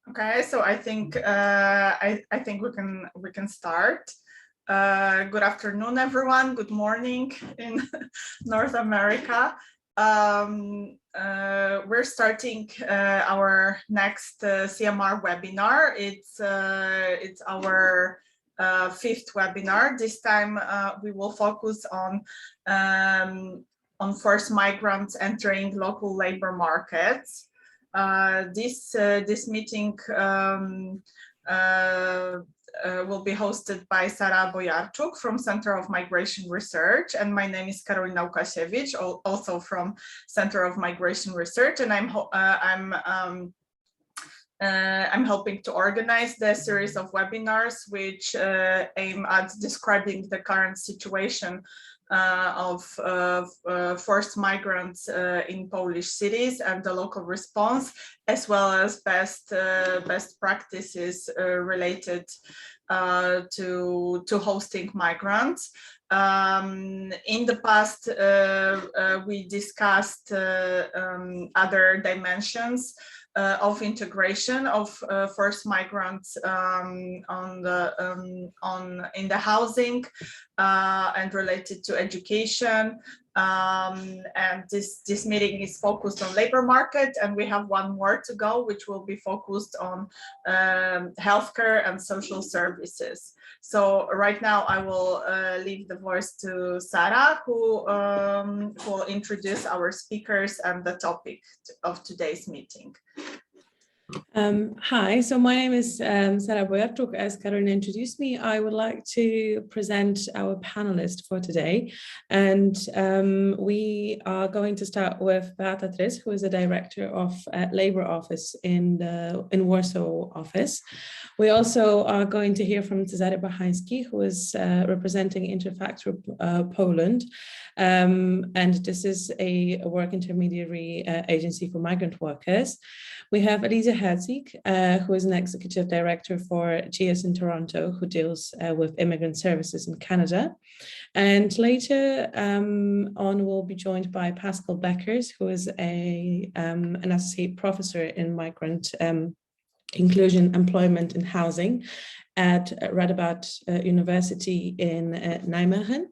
Okay, so I think I think we can start. Good afternoon, everyone. Good morning in North America. We're starting our next CMR webinar. It's our fifth webinar. This time we will focus on forced migrants entering local labor markets. This meeting will be hosted by Sara Bojarczuk from Center of Migration Research, and my name is Karolina Łukasiewicz, also from Center of Migration Research, and I'm helping to organize the series of webinars which aim at describing the current situation of forced migrants in Polish cities and the local response, as well as best practices related to hosting migrants. In the past, we discussed other dimensions of integration of forced migrants in the housing and related to education. And this meeting is focused on labor market, and we have one more to go, which will be focused on healthcare and social services. So right now I will leave the voice to Sara, who will introduce our speakers and the topic of today's meeting. Hi, so my name is Sara Bojarczuk. As Karolina introduced me, I would like to present our panelist for today. And we are going to start with Beata Trys, who is the director of Labor Office in Warsaw office. We also are going to hear from Cezary Bachański, who is representing Interfactor Poland. And this is a work intermediary agency for migrant workers. We have Elisa Herzig, who is an executive director for GS in Toronto, who deals with immigrant services in Canada. And later on, we'll be joined by Pascal Beckers, who is an associate professor in migrant inclusion, employment and housing at Radboud University in Nijmegen.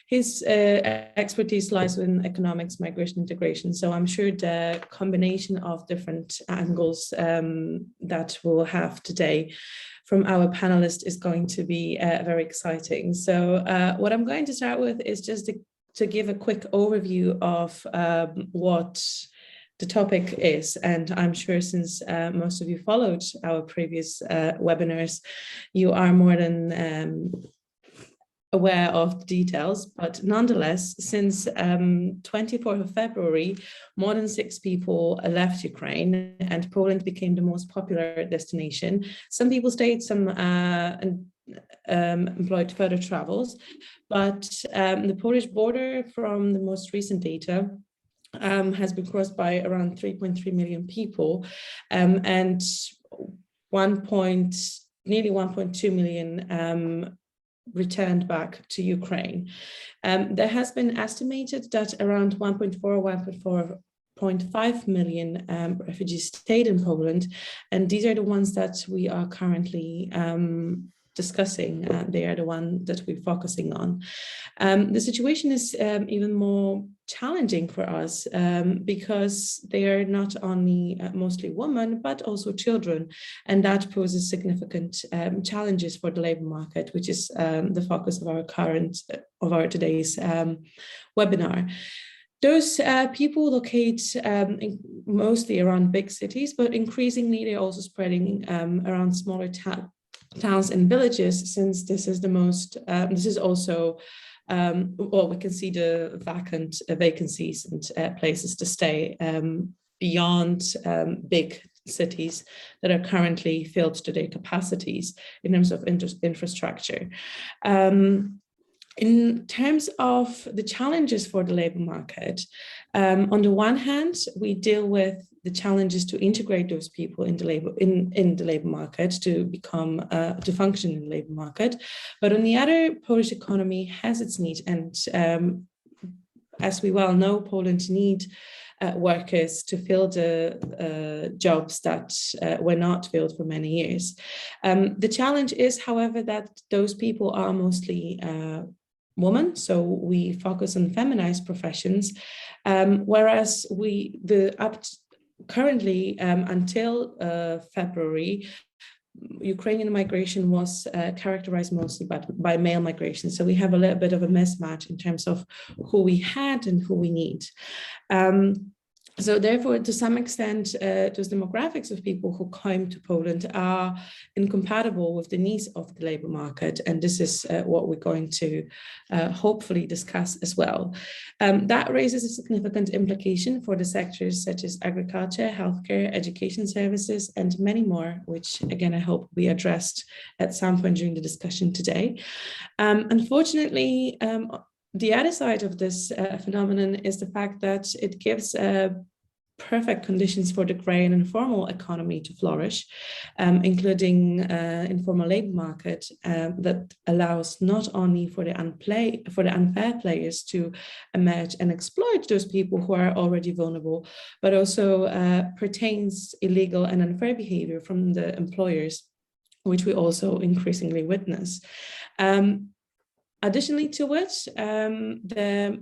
His expertise lies in economics, migration, integration. So I'm sure the combination of different angles that we'll have today from our panelists is going to be very exciting. So what I'm going to start with is just to give a quick overview of what the topic is. And I'm sure since most of you followed our previous webinars, you are more than aware of the details, but nonetheless, since 24th of February, more than 6 people left Ukraine and Poland became the most popular destination. Some people stayed, some employed further travels, but the Polish border from the most recent data has been crossed by around 3.3 million people and nearly 1.2 million returned back to Ukraine. There has been estimated that around 1.5 million refugees stayed in Poland, and these are the ones that we are currently discussing. They are the one that we're focusing on. The situation is even more challenging for us because they are not only mostly women, but also children. And that poses significant challenges for the labor market, which is the focus of our today's webinar. Those people locate mostly around big cities, but increasingly they're also spreading around smaller towns and villages, since this is the most, this is also, well, we can see the vacancies and places to stay beyond big cities that are currently filled to their capacities in terms of infrastructure. In terms of the challenges for the labor market, on the one hand, we deal with the challenges to integrate those people in the labor market to become to function in the labor market. But on the other, Polish economy has its needs, and as we well know, Poland needs workers to fill the jobs that were not filled for many years. The challenge is, however, that those people are mostly women, so we focus on feminized professions, whereas currently until February, Ukrainian migration was characterized mostly by male migration. So we have a little bit of a mismatch in terms of who we had and who we need. So therefore, to some extent, those demographics of people who came to Poland are incompatible with the needs of the labor market. And this is what we're going to hopefully discuss as well. That raises a significant implication for the sectors such as agriculture, healthcare, education services, and many more, which again, I hope will be addressed at some point during the discussion today. Unfortunately, the other side of this phenomenon is the fact that it gives perfect conditions for the grey and informal economy to flourish, including informal labor market that allows not only for the unfair players to emerge and exploit those people who are already vulnerable, but also pertains illegal and unfair behavior from the employers, which we also increasingly witness. Additionally to which, there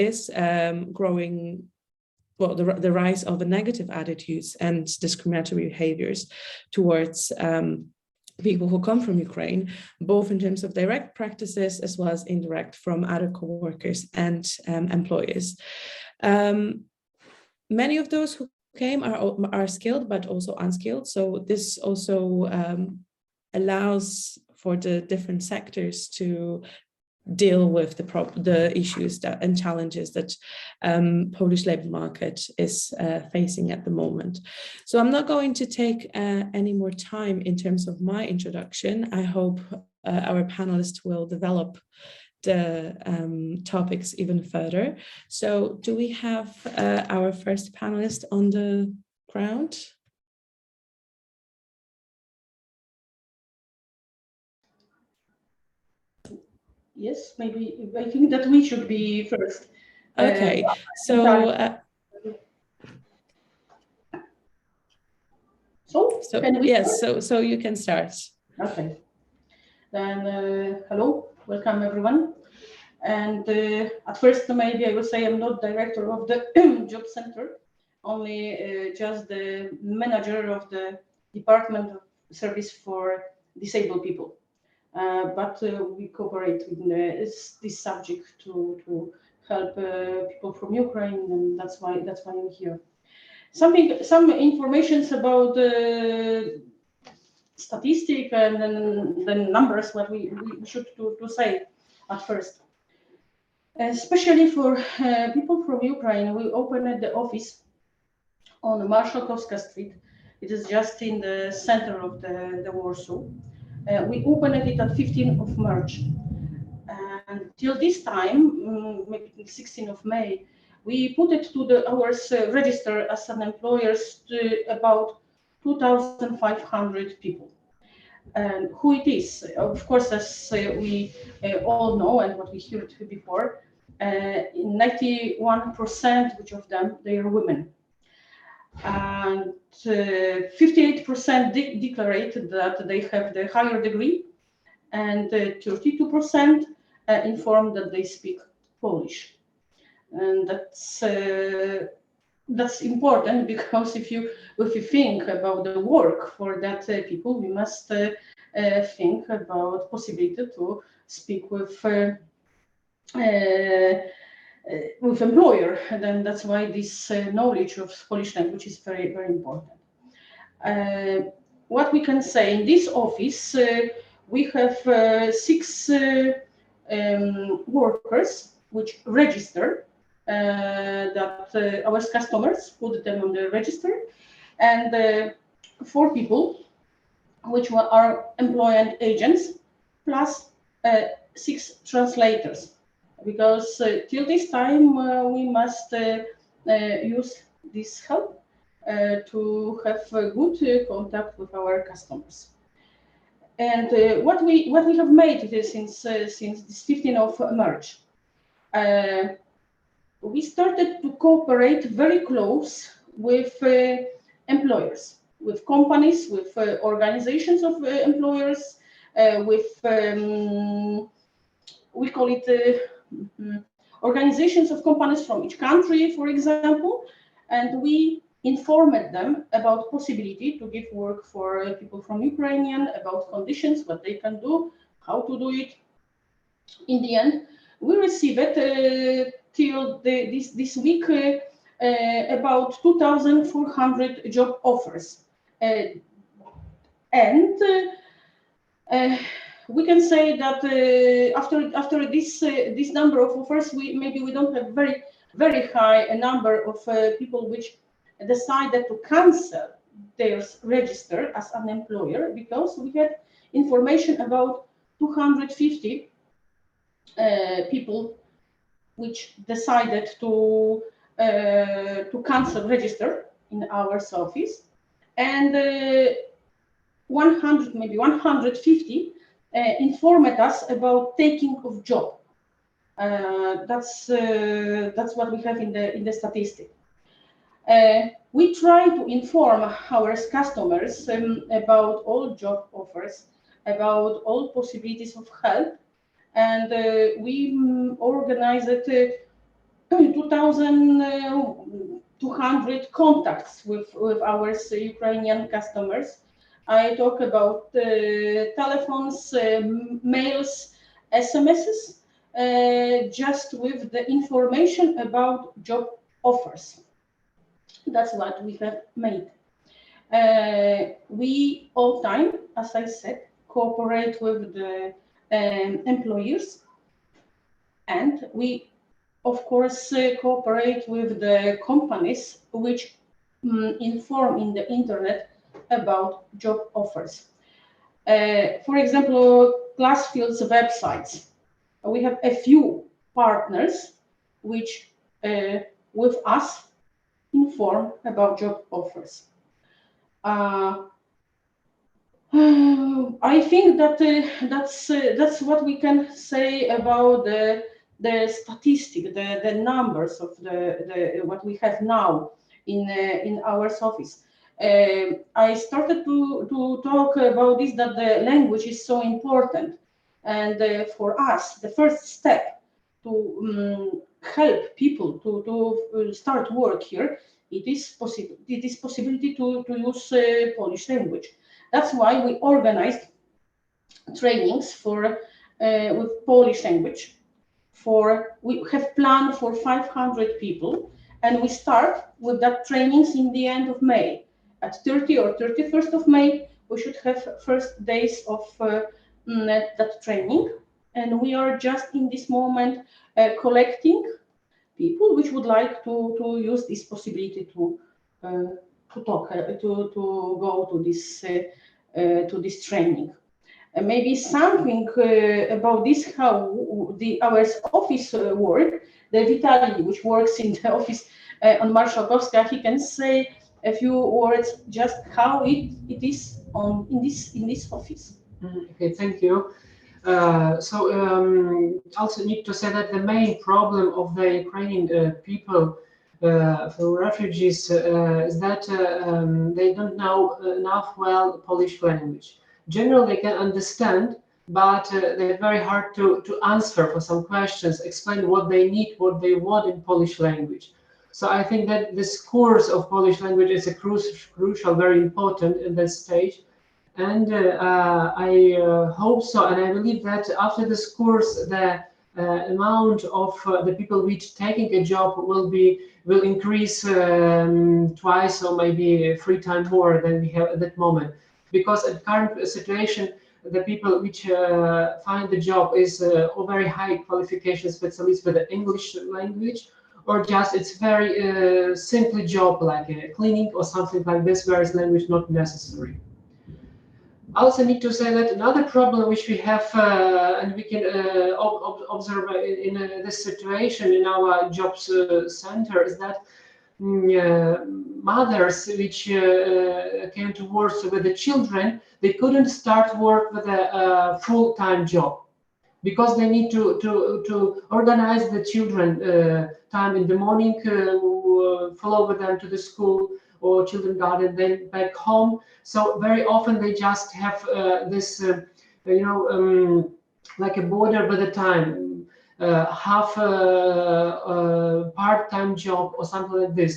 is growing, well, the rise of the negative attitudes and discriminatory behaviors towards people who come from Ukraine, both in terms of direct practices as well as indirect from other co-workers and employers. Many of those who came are skilled, but also unskilled. So this also allows for the different sectors to deal with the issues and challenges that Polish labor market is facing at the moment. So I'm not going to take any more time in terms of my introduction. I hope our panelists will develop the topics even further. So do we have our first panelist on the ground? Yes, maybe I think that we should be first. Okay, so yes, so you can start. Okay. Then hello, welcome everyone. And at first, maybe I will say I'm not director of the job center, only just the manager of the Department of Service for Disabled People. But we cooperate with this subject to help people from Ukraine, and that's why I'm here. Some information about statistic and then the numbers. What we should to say at first, especially for people from Ukraine. We opened the office on Marszałkowska Street. It is just in the center of the Warsaw. We opened it at 15th of March. And till this time, maybe 16th of May, we put it to our register as an employers to about 2,500 people. And who it is? Of course, as we all know and what we heard before, 91% which of them, they are women. And 58% declared that they have the higher degree, and 32% informed that they speak Polish. And that's important, because if you think about the work for that people, we must think about possibility to speak with employer, and then that's why this knowledge of Polish language is very, very important. What we can say in this office, we have 6 workers which register that our customers put them on the register, and 4 people which are employment agents, plus 6 translators. Because till this time we must use this help to have good contact with our customers. And what we have made since this 15th of March, we started to cooperate very close with employers, with companies, with organizations of employers, with we call it organizations of companies from each country, for example, and we informed them about possibility to give work for people from Ukrainian, about conditions, what they can do, how to do it. In the end, we received till this week about 2,400 job offers, and we can say that after this number of offers, we don't have very high a number of people which decided to cancel their register as an employer, because we had information about 250 people which decided to cancel register in our office, and 100, maybe 150 informed us about taking of job. That's what we have in the statistic. We try to inform our customers about all job offers, about all possibilities of help, and we organized 2,200 contacts with our Ukrainian customers. I talk about telephones, mails, SMSs, just with the information about job offers. That's what we have made. We all time, as I said, cooperate with the employers, and we, of course, cooperate with the companies which inform in the internet about job offers. For example, Glassfield's websites. We have a few partners which with us inform about job offers. I think that that's what we can say about the statistic, the numbers of the what we have now in our office. I started to talk about this, that the language is so important, and for us the first step to help people to start work here, it is possibility to use Polish language. That's why we organized trainings for with Polish language. We have planned for 500 people, and we start with that trainings in the end of May. At 30 or 31st of May, we should have first days of that training, and we are just in this moment collecting people which would like to use this possibility to talk to go to this training. Maybe something about this, how our office work. The Vitaly, which works in the office on Marszałkowska, he can say a few words just how it is in this office. Okay, thank you. Also need to say that the main problem of the Ukrainian people for refugees is that they don't know enough well Polish language. Generally, they can understand, but they're very hard to answer for some questions, explain what they need, what they want in Polish language. So I think that this course of Polish language is a crucial, very important in this stage. And I hope so, and I believe that after this course, the amount of the people which taking a job will increase twice or maybe 3 times more than we have at that moment. Because at current situation, the people which find the job is very high qualification specialists with the English language, or just it's very simple job like cleaning or something like this, where language not necessary. I also need to say that another problem which we have, and we can observe in this situation in our jobs center, is that mothers which came to work with the children, they couldn't start work with a full-time job because they need to organize the children time in the morning, follow with them to the school or children garden, then back home. So very often they just have this, like a border with the time, half part-time job or something like this.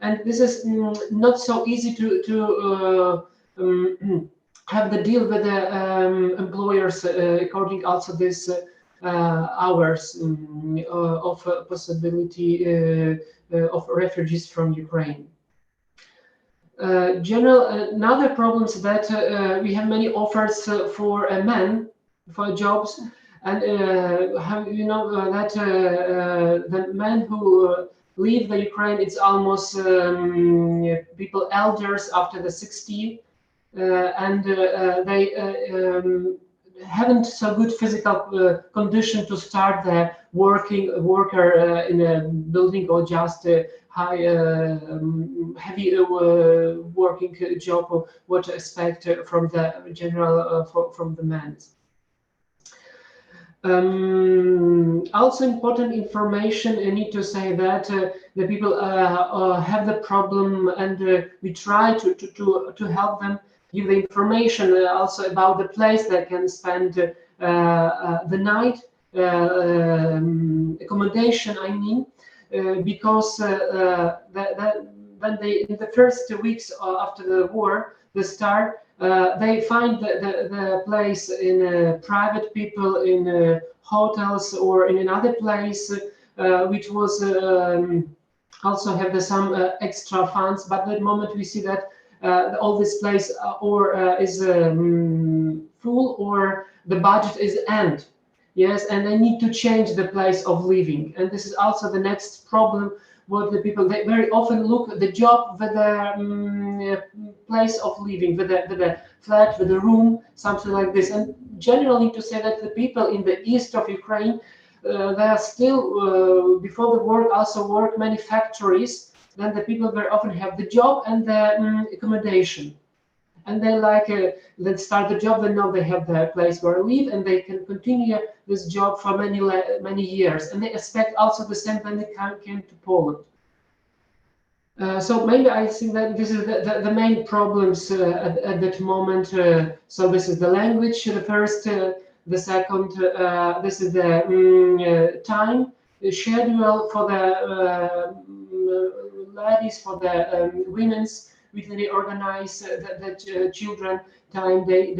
And this is not so easy to have the deal with the employers according also this hours of possibility of refugees from Ukraine. Another problem is that we have many offers for men for jobs, and that the men who leave the Ukraine, it's almost people elders after the 60, and they haven't so good physical condition to start the worker in a building or just high heavy working job, or what to expect from the general from the men. Also important information, I need to say that the people have the problem, and we try to help them, give the information also about the place they can spend the night, accommodation, I mean, because when they, in the first weeks after the war, the start, they find the place in private people, in hotels or in another place, which was also have some extra funds. But at the moment we see that all this place is full, or the budget is end. Yes, and they need to change the place of living. And this is also the next problem. What the people, they very often look at the job with the place of living, with the flat, with the room, something like this. And generally, to say that the people in the east of Ukraine, they are still before the war also work many factories. Then the people very often have the job and the accommodation, and they then start the job. They know they have their place where to live, and they can continue this job for many years. And they expect also the same when they came to Poland. So maybe I think that this is the main problems at that moment. So this is the language, the first, the second. This is the time, the schedule for the ladies, for the women's. We really organize the children time, daily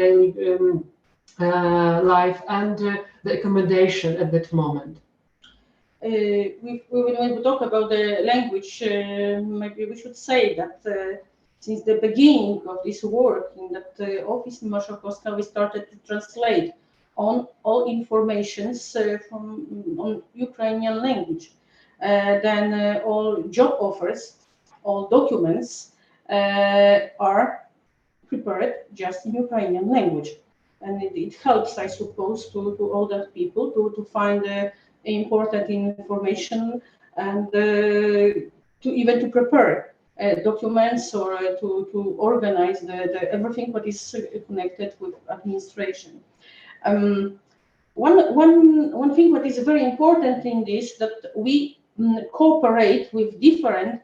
life, and the accommodation at that moment. When we talk about the language, maybe we should say that since the beginning of this work in that office in Marszałkowska, we started to translate on all informations on Ukrainian language. Then all job offers, all documents are prepared just in Ukrainian language, and it helps, I suppose, to all that people to find important information, and to even to prepare documents, or to organize the everything what is connected with administration. One thing what is very important in this, that we cooperate with different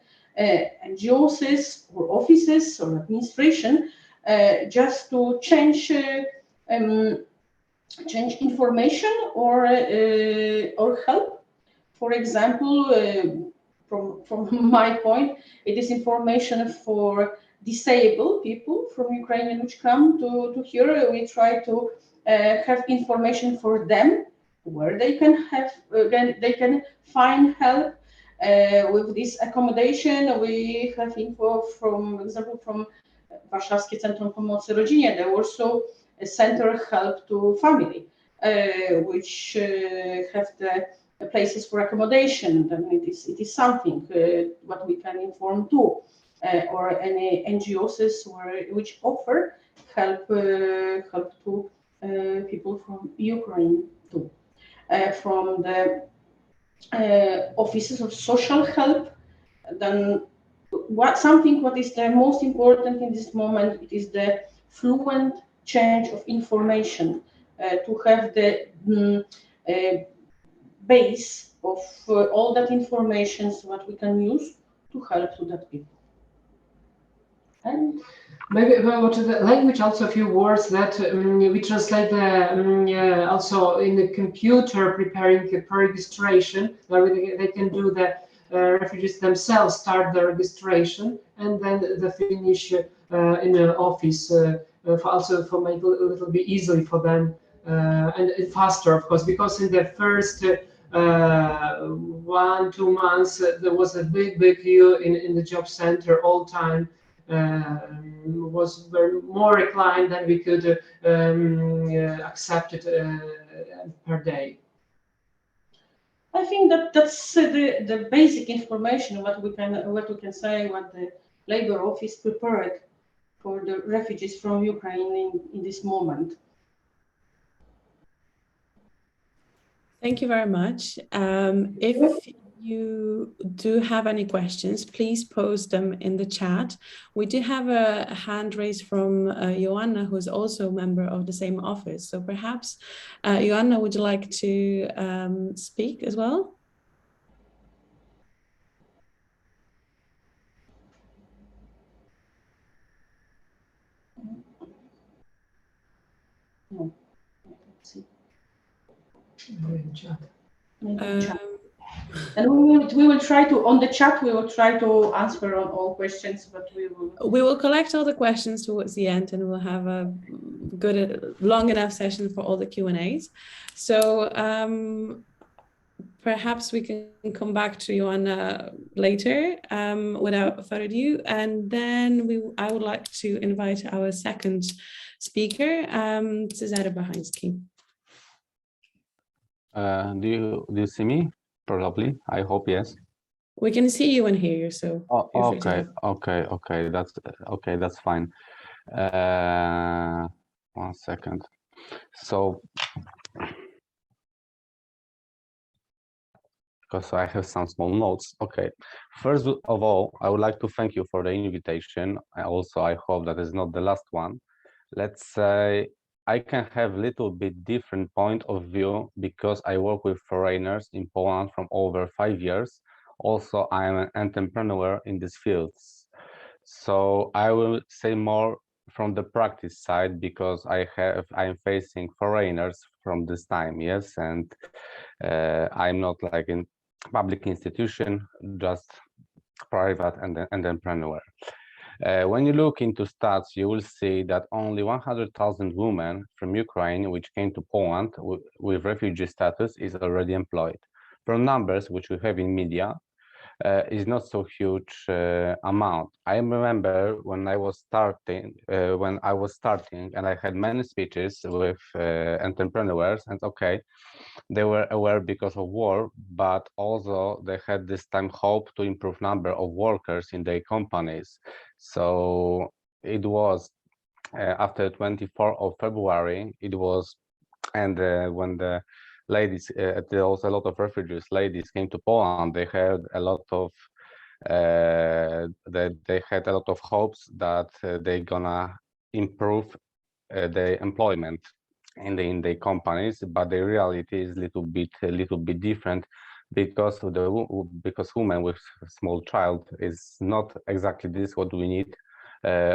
NGOs or offices or administration, just to change information or help. For example, from my point, it is information for disabled people from Ukraine which come to here. We try to have information for them, where they can find help with this accommodation. We have info from example from Warszawskie Centrum Pomocy Rodzinie. There also a center help to family, which have the places for accommodation. Then it is something what we can inform too, or any NGOs which offer help to people from Ukraine too. From the offices of social help, then something what is the most important in this moment, it is the fluent change of information, to have the base of all that information what we can use to help to that people. And maybe about the language, also a few words that we translate also in the computer preparing pre-registration, where they can do the refugees themselves start the registration and then the finish in the office also for make a little bit easily for them and faster, of course, because in the first 1-2 months there was a big queue in the job center all time. Was very more reclined than we could accept it per day. I think that's the basic information what we can say what the labor office prepared for the refugees from Ukraine in this moment. Thank you very much. If you do have any questions, please post them in the chat. We do have a hand raised from Joanna, who's also a member of the same office. So perhaps, Joanna, would you like to speak as well? No. Let's see. And we will try to on the chat. We will try to answer on all questions, but we will collect all the questions towards the end, and we'll have a good, long enough session for all the Q&As. So perhaps we can come back to Joanna later without further ado, and then I would like to invite our second speaker, Cezary Bachański. Do you see me? Probably. I hope yes. We can see you and hear you. So. Oh, okay. That's fine. 1 second. So, because I have some small notes. Okay. First of all, I would like to thank you for the invitation. I hope that is not the last one. Let's say I can have a little bit different point of view because I work with foreigners in Poland from over 5 years. Also, I am an entrepreneur in these fields. So I will say more from the practice side because I'm facing foreigners from this time, yes, and I'm not like in public institution, just private and entrepreneur. When you look into stats, you will see that only 100,000 women from Ukraine which came to Poland with refugee status is already employed. From numbers which we have in media, is not so huge amount. I remember when I was starting, and I had many speeches with entrepreneurs, and okay, they were aware because of war, but also they had this time hope to improve number of workers in their companies. So it was after 24th of February, it was, and when the ladies, there was a lot of refugees, ladies came to Poland, they had a lot of hopes that they're gonna improve their employment in the companies, but the reality is a little bit different because women with a small child is not exactly this what we need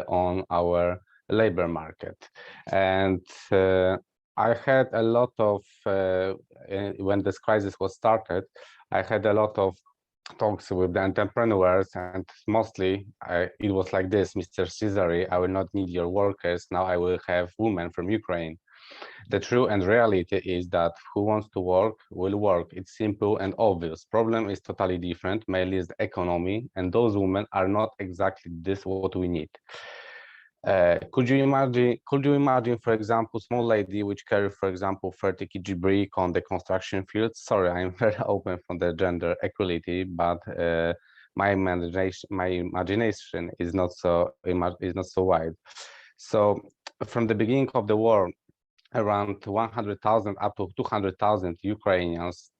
on our labor market. And I had a lot of when this crisis was started, I had a lot of talks with the entrepreneurs, and mostly it was like this: Mr. Cezary, I will not need your workers, now I will have women from Ukraine. The true and reality is that who wants to work will work. It's simple and obvious. Problem is totally different, mainly is the economy, and those women are not exactly this what we need. Could you imagine, for example, small lady which carry, for example, 30 kg brick on the construction field? Sorry, I'm very open for the gender equality, but my imagination is not so wide. So from the beginning of the war, around 100,000 up to 200,000 Ukrainians,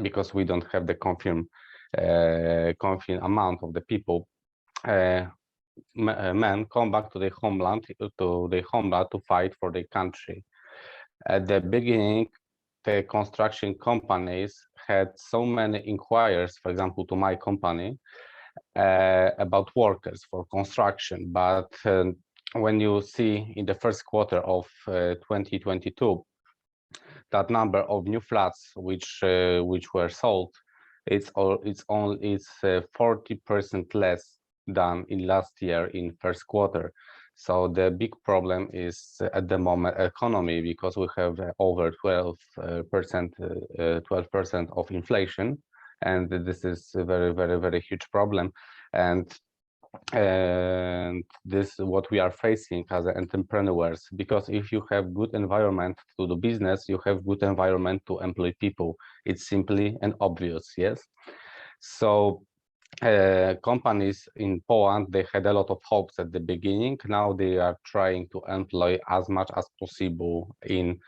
because we don't have the confirmed amount of the people, men come back to their homeland to fight for their country. At the beginning, the construction companies had so many inquiries, for example, to my company, about workers for construction. But when you see in the first quarter of 2022, that number of new flats which were sold, it's 40% less than in last year in first quarter. So the big problem is at the moment economy, because we have over 12% of inflation, and this is a very huge problem. And this is what we are facing as entrepreneurs, because if you have good environment to do business, you have good environment to employ people. It's simply and obvious, yes. So companies in Poland, they had a lot of hopes at the beginning. Now they are trying to employ as much as possible in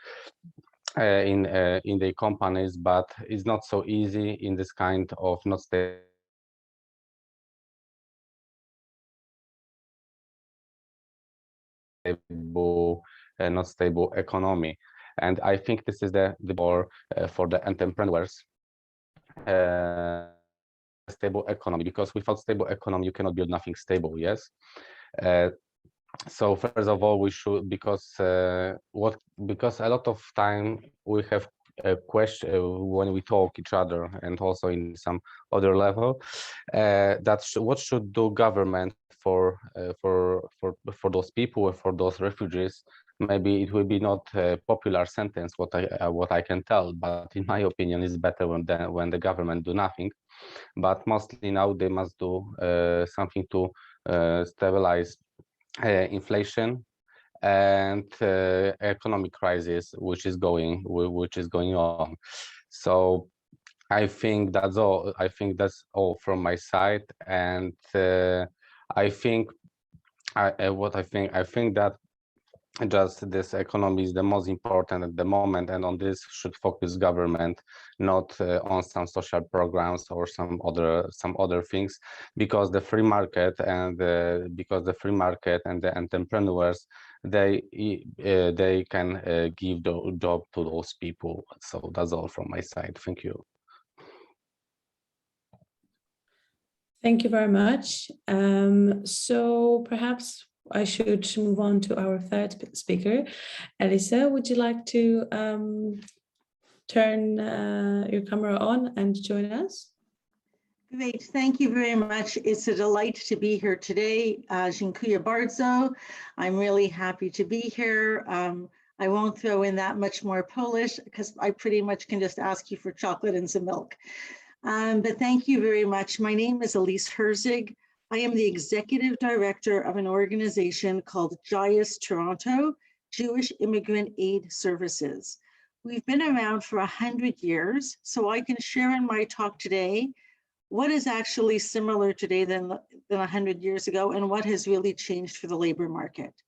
the companies, but it's not so easy in this kind of not stable economy. And I think this is the bar for the entrepreneurs. Stable economy, because without stable economy you cannot build nothing stable, yes. So first of all, we should, because a lot of time we have a question when we talk each other, and also in some other level, what should do government for those people, for those refugees. Maybe it will be not a popular sentence what I can tell, but in my opinion it's better when the government do nothing. But mostly now they must do something to stabilize inflation and economic crisis which is going on. So I think that's all. I think that's all from my side, and I think that just this economy is the most important at the moment, and on this should focus government, not on some social programs or some other things, because the free market and the entrepreneurs, they can give the job to those people. So that's all from my side. Thank you. Thank you very much. So perhaps I should move on to our third speaker. Elisa, would you like to turn your camera on and join us? Great, thank you very much. It's a delight to be here today. Dziękuję bardzo. I'm really happy to be here. I won't throw in that much more Polish because I pretty much can just ask you for chocolate and some milk. But thank you very much. My name is Elise Herzig. I am the executive director of an organization called JIAS Toronto, Jewish Immigrant Aid Services. We've been around for 100 years, so I can share in my talk today what is actually similar today than 100 years ago and what has really changed for the labor market.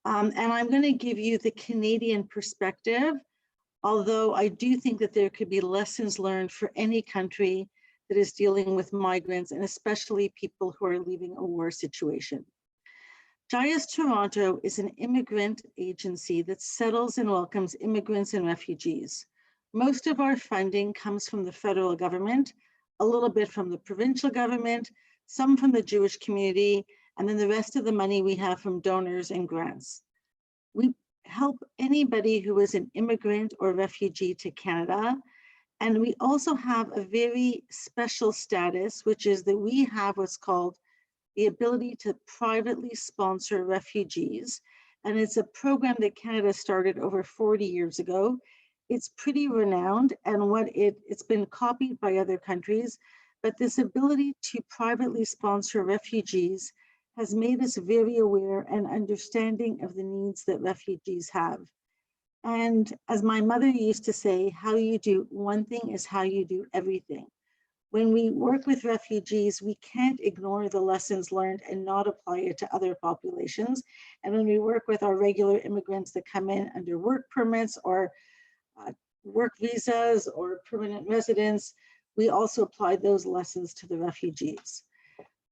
And I'm going to give you the Canadian perspective, although I do think that there could be lessons learned for any country that is dealing with migrants, and especially people who are leaving a war situation. JIAS Toronto is an immigrant agency that settles and welcomes immigrants and refugees. Most of our funding comes from the federal government, a little bit from the provincial government, some from the Jewish community, and then the rest of the money we have from donors and grants. We help anybody who is an immigrant or refugee to Canada. And we also have a very special status, which is that we have what's called the ability to privately sponsor refugees. And it's a program that Canada started over 40 years ago. It's pretty renowned, and it's been copied by other countries, but this ability to privately sponsor refugees has made us very aware and understanding of the needs that refugees have. And as my mother used to say, how you do one thing is how you do everything. When we work with refugees, we can't ignore the lessons learned and not apply it to other populations. And when we work with our regular immigrants that come in under work permits or work visas or permanent residence, we also apply those lessons to the refugees.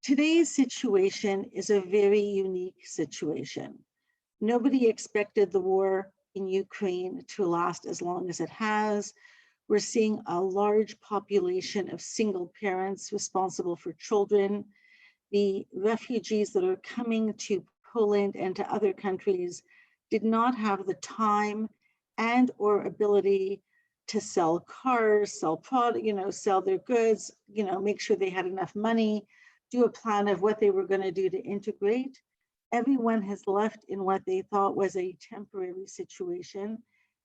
Today's situation is a very unique situation. Nobody expected the war in Ukraine to last as long as it has. We're seeing a large population of single parents responsible for children. The refugees that are coming to Poland and to other countries did not have the time and or ability to sell cars, sell product, sell their goods, make sure they had enough money, do a plan of what they were going to do to integrate. Everyone has left in what they thought was a temporary situation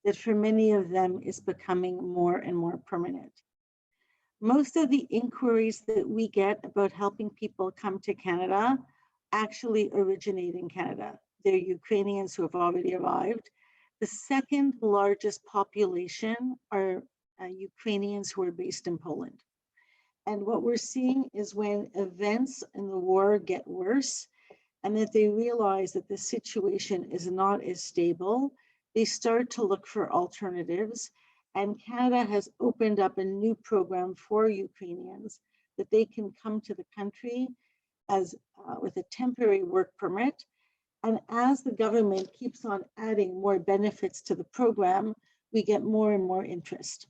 that for many of them is becoming more and more permanent. Most of the inquiries that we get about helping people come to Canada actually originate in Canada. They're Ukrainians who have already arrived. The second largest population are Ukrainians who are based in Poland. And what we're seeing is when events in the war get worse and that they realize that the situation is not as stable, they start to look for alternatives. And Canada has opened up a new program for Ukrainians that they can come to the country as with a temporary work permit. And as the government keeps on adding more benefits to the program, we get more and more interest.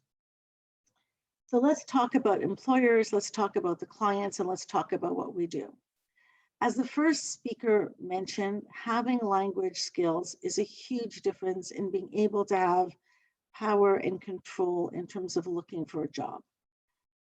So let's talk about employers, let's talk about the clients, and let's talk about what we do. As the first speaker mentioned, having language skills is a huge difference in being able to have power and control in terms of looking for a job.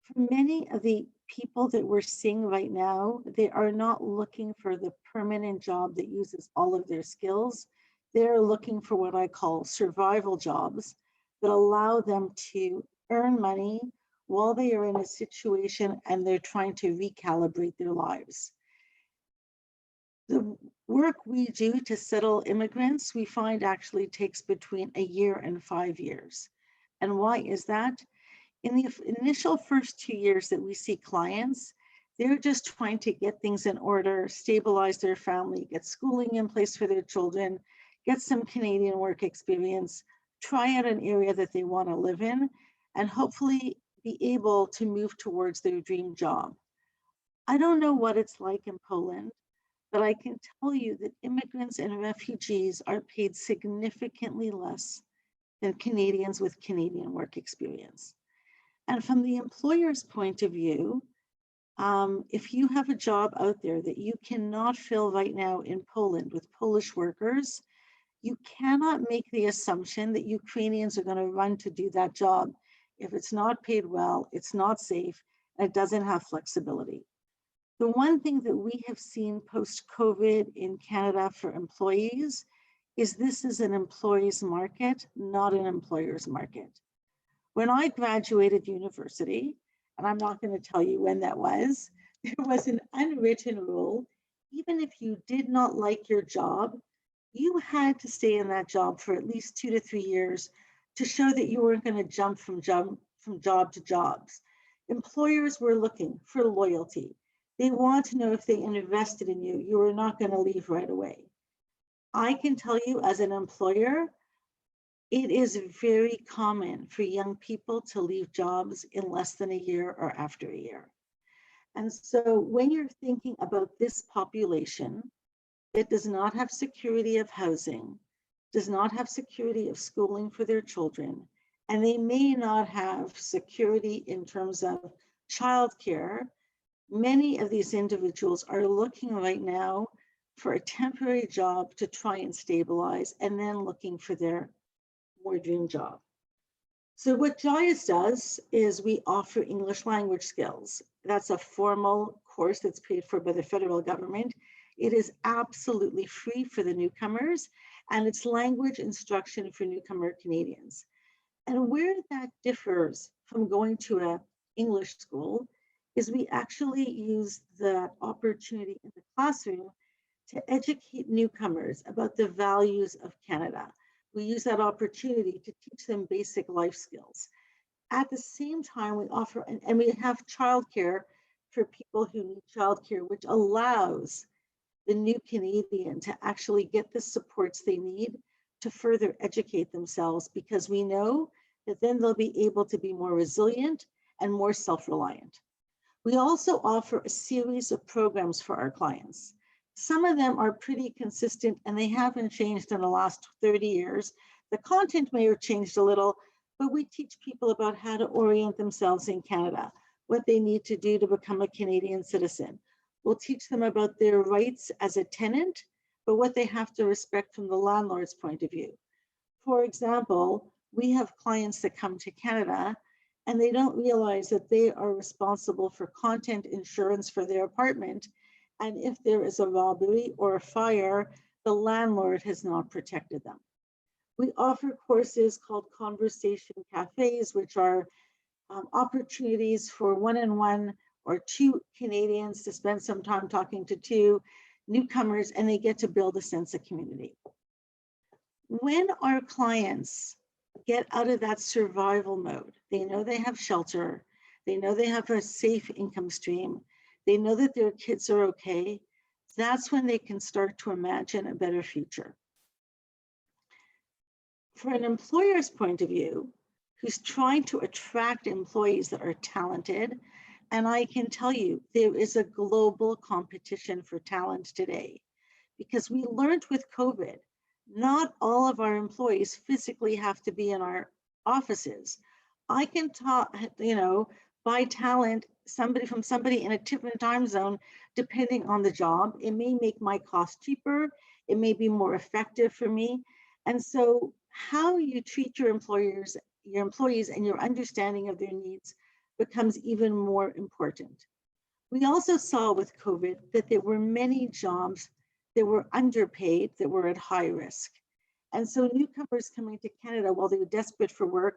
For many of the people that we're seeing right now, they are not looking for the permanent job that uses all of their skills. They're looking for what I call survival jobs that allow them to earn money while they are in a situation and they're trying to recalibrate their lives. The work we do to settle immigrants, we find actually takes between a year and 5 years. And why is that? In the initial first 2 years that we see clients, they're just trying to get things in order, stabilize their family, get schooling in place for their children, get some Canadian work experience, try out an area that they want to live in, and hopefully be able to move towards their dream job. I don't know what it's like in Poland, but I can tell you that immigrants and refugees are paid significantly less than Canadians with Canadian work experience. And from the employer's point of view, if you have a job out there that you cannot fill right now in Poland with Polish workers, you cannot make the assumption that Ukrainians are going to run to do that job if it's not paid well, it's not safe, and it doesn't have flexibility. The one thing that we have seen post-COVID in Canada for employees is this is an employee's market, not an employer's market. When I graduated university, and I'm not going to tell you when that was, there was an unwritten rule. Even if you did not like your job, you had to stay in that job for at least 2 to 3 years to show that you weren't going to jump from job to jobs. Employers were looking for loyalty. They want to know if they invested in you, you are not going to leave right away. I can tell you as an employer, it is very common for young people to leave jobs in less than a year or after a year. And so when you're thinking about this population that does not have security of housing, does not have security of schooling for their children, and they may not have security in terms of childcare, many of these individuals are looking right now for a temporary job to try and stabilize and then looking for their more dream job. So what JIAS does is we offer English language skills. That's a formal course that's paid for by the federal government. It is absolutely free for the newcomers, and it's language instruction for newcomer Canadians. And where that differs from going to an English school is we actually use the opportunity in the classroom to educate newcomers about the values of Canada. We use that opportunity to teach them basic life skills. At the same time, we offer, and we have childcare for people who need childcare, which allows the new Canadian to actually get the supports they need to further educate themselves, because we know that then they'll be able to be more resilient and more self-reliant. We also offer a series of programs for our clients. Some of them are pretty consistent and they haven't changed in the last 30 years. The content may have changed a little, but we teach people about how to orient themselves in Canada, what they need to do to become a Canadian citizen. We'll teach them about their rights as a tenant, but what they have to respect from the landlord's point of view. For example, we have clients that come to Canada and they don't realize that they are responsible for content insurance for their apartment. And if there is a robbery or a fire, the landlord has not protected them. We offer courses called conversation cafes, which are opportunities for one-on-one or two Canadians to spend some time talking to two newcomers, and they get to build a sense of community. When our clients get out of that survival mode, they know they have shelter, they know they have a safe income stream, they know that their kids are okay, that's when they can start to imagine a better future. For an employer's point of view, who's trying to attract employees that are talented, and I can tell you, there is a global competition for talent today, because we learned with COVID, not all of our employees physically have to be in our offices. I can talk, buy talent, somebody in a different time zone, depending on the job. It may make my cost cheaper. It may be more effective for me. And so how you treat your employees and your understanding of their needs becomes even more important. We also saw with COVID that there were many jobs that were underpaid, that were at high risk. And so newcomers coming to Canada while they're desperate for work,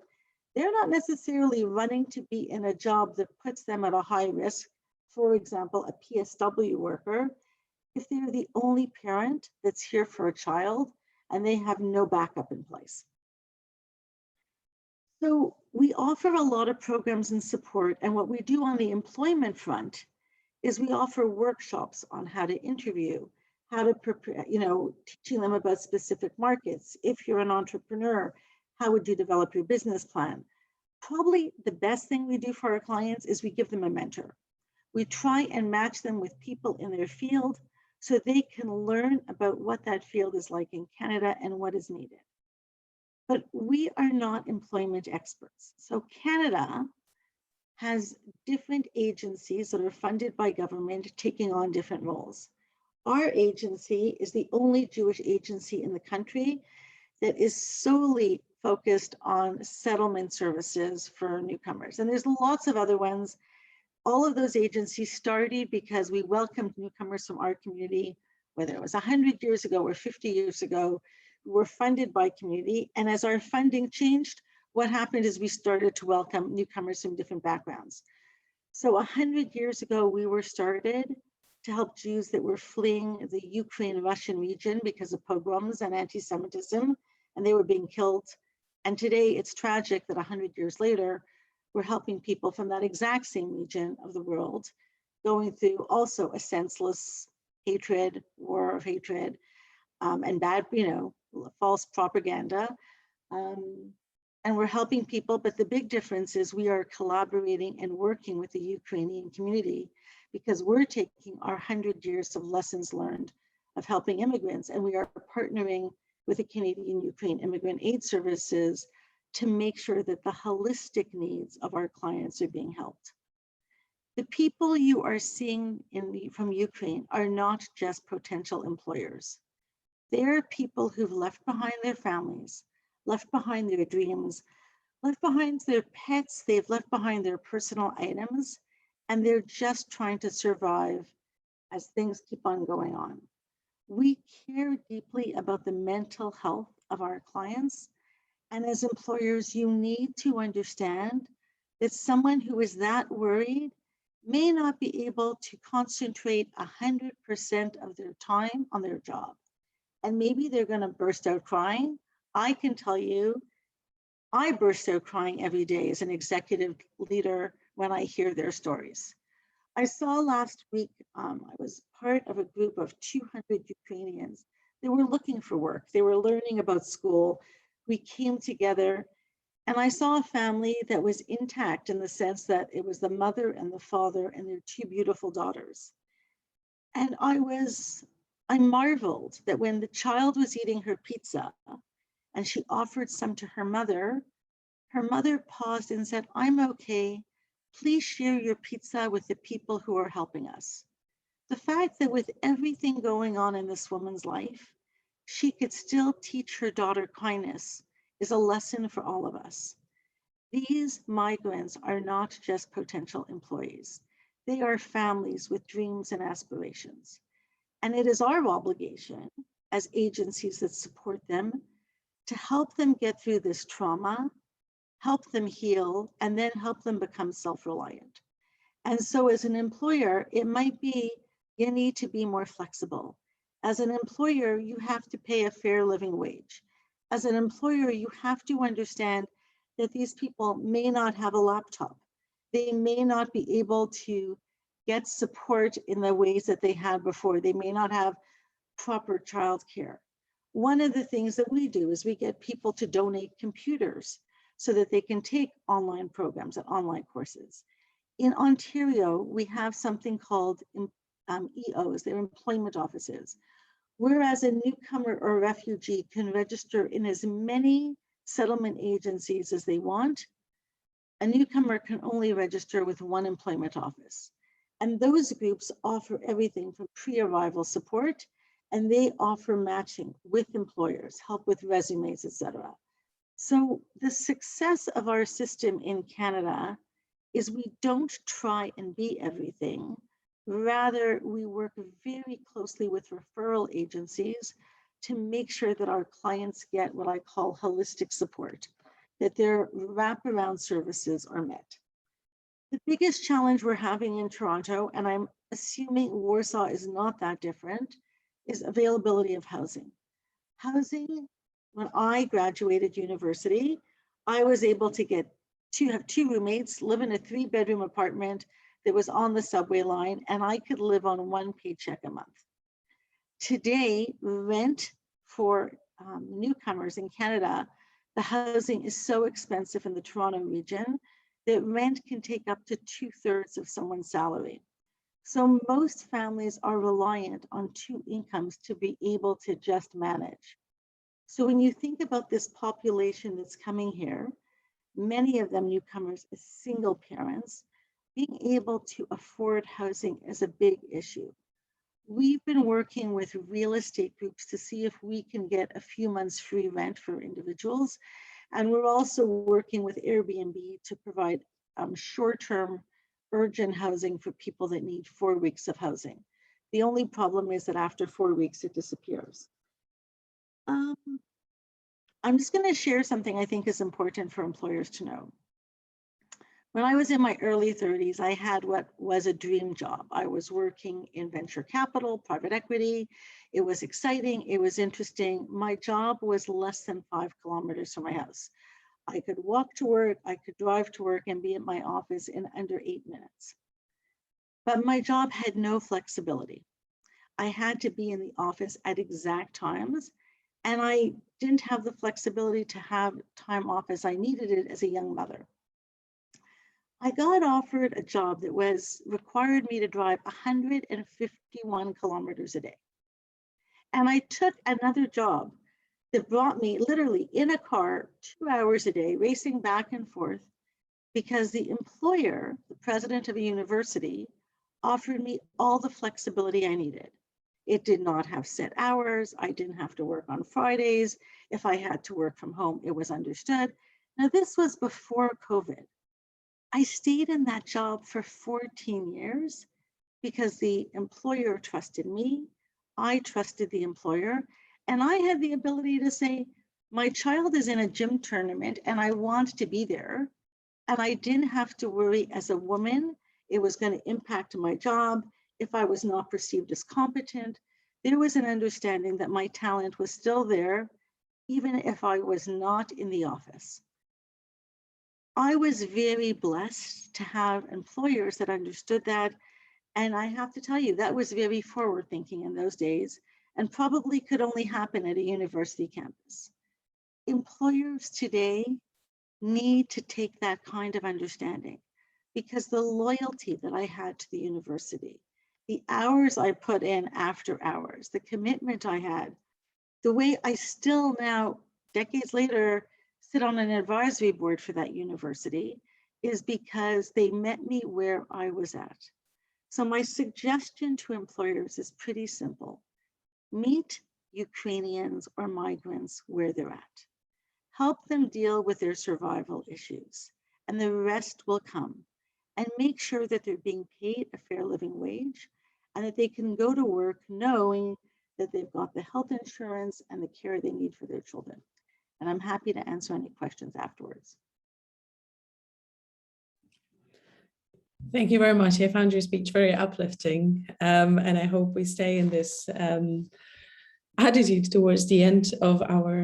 they're not necessarily running to be in a job that puts them at a high risk. For example, a PSW worker, if they're the only parent that's here for a child and they have no backup in place. So we offer a lot of programs and support, and what we do on the employment front is we offer workshops on how to interview, how to prepare, teaching them about specific markets. If you're an entrepreneur, how would you develop your business plan? Probably the best thing we do for our clients is we give them a mentor. We try and match them with people in their field so they can learn about what that field is like in Canada and what is needed. But we are not employment experts. So Canada has different agencies that are funded by government taking on different roles. Our agency is the only Jewish agency in the country that is solely focused on settlement services for newcomers. And there's lots of other ones. All of those agencies started because we welcomed newcomers from our community, whether it was 100 years ago or 50 years ago, were funded by community. And as our funding changed, what happened is we started to welcome newcomers from different backgrounds. So 100 years ago, we were started to help Jews that were fleeing the Ukraine-Russian region because of pogroms and anti-Semitism, and they were being killed. And today it's tragic that 100 years later, we're helping people from that exact same region of the world, going through also a senseless hatred, war of hatred, and bad, false propaganda. And we're helping people, but the big difference is we are collaborating and working with the Ukrainian community because we're taking our 100 years of lessons learned of helping immigrants, and we are partnering with the Canadian Ukraine Immigrant Aid Services to make sure that the holistic needs of our clients are being helped. The people you are seeing from Ukraine are not just potential employers. They're people who've left behind their families, left behind their dreams, left behind their pets, they've left behind their personal items, and they're just trying to survive as things keep on going on. We care deeply about the mental health of our clients, and as employers, you need to understand that someone who is that worried may not be able to concentrate 100% of their time on their job. And maybe they're going to burst out crying. I can tell you, I burst out crying every day as an executive leader when I hear their stories. I saw last week, I was part of a group of 200 Ukrainians. They were looking for work. They were learning about school. We came together and I saw a family that was intact in the sense that it was the mother and the father and their two beautiful daughters. And I marveled that when the child was eating her pizza and she offered some to her mother paused and said, "I'm okay. Please share your pizza with the people who are helping us." The fact that with everything going on in this woman's life, she could still teach her daughter kindness is a lesson for all of us. These migrants are not just potential employees. They are families with dreams and aspirations. And it is our obligation as agencies that support them to help them get through this trauma, help them heal, and then help them become self-reliant. And so as an employer, it might be you need to be more flexible. As an employer, you have to pay a fair living wage. As an employer, you have to understand that these people may not have a laptop. They may not be able to get support in the ways that they had before. They may not have proper childcare. One of the things that we do is we get people to donate computers so that they can take online programs and online courses. In Ontario, we have something called EOs, they're employment offices, whereas a newcomer or refugee can register in as many settlement agencies as they want. A newcomer can only register with one employment office. And those groups offer everything from pre-arrival support, and they offer matching with employers, help with resumes, etc. So the success of our system in Canada is we don't try and be everything. Rather, we work very closely with referral agencies to make sure that our clients get what I call holistic support, that their wraparound services are met. The biggest challenge we're having in Toronto, and I'm assuming Warsaw is not that different, is availability of housing. Housing, when I graduated university, I was able to have two roommates, live in a 3-bedroom apartment that was on the subway line, and I could live on one paycheck a month. Today, rent for newcomers in Canada, the housing is so expensive in the Toronto region that rent can take up to 2/3 of someone's salary. So most families are reliant on 2 incomes to be able to just manage. So when you think about this population that's coming here, many of them newcomers as single parents, being able to afford housing is a big issue. We've been working with real estate groups to see if we can get a few months free rent for individuals. And we're also working with Airbnb to provide short-term urgent housing for people that need 4 weeks of housing. The only problem is that after 4 weeks, it disappears. I'm just going to share something I think is important for employers to know. When I was in my early 30s, I had what was a dream job. I was working in venture capital, private equity. It was exciting. It was interesting. My job was less than 5 kilometers from my house. I could walk to work, I could drive to work and be at my office in under 8 minutes. But my job had no flexibility. I had to be in the office at exact times, and I didn't have the flexibility to have time off as I needed it as a young mother. I got offered a job that required me to drive 151 kilometers a day. And I took another job that brought me literally in a car 2 hours a day, racing back and forth, because the employer, the president of a university, offered me all the flexibility I needed. It did not have set hours. I didn't have to work on Fridays. If I had to work from home, it was understood. Now, this was before COVID. I stayed in that job for 14 years because the employer trusted me. I trusted the employer, and I had the ability to say, my child is in a gym tournament and I want to be there. And I didn't have to worry as a woman, it was going to impact my job. If I was not perceived as competent, there was an understanding that my talent was still there, even if I was not in the office. I was very blessed to have employers that understood that. And I have to tell you, that was very forward thinking in those days and probably could only happen at a university campus. Employers today need to take that kind of understanding because the loyalty that I had to the university, the hours I put in after hours, the commitment I had, the way I still now decades later, sit on an advisory board for that university is because they met me where I was at. So my suggestion to employers is pretty simple. Meet Ukrainians or migrants where they're at. Help them deal with their survival issues, and the rest will come. And make sure that they're being paid a fair living wage and that they can go to work knowing that they've got the health insurance and the care they need for their children. And I'm happy to answer any questions afterwards. Thank you very much. I found your speech very uplifting, and I hope we stay in this attitude towards the end of our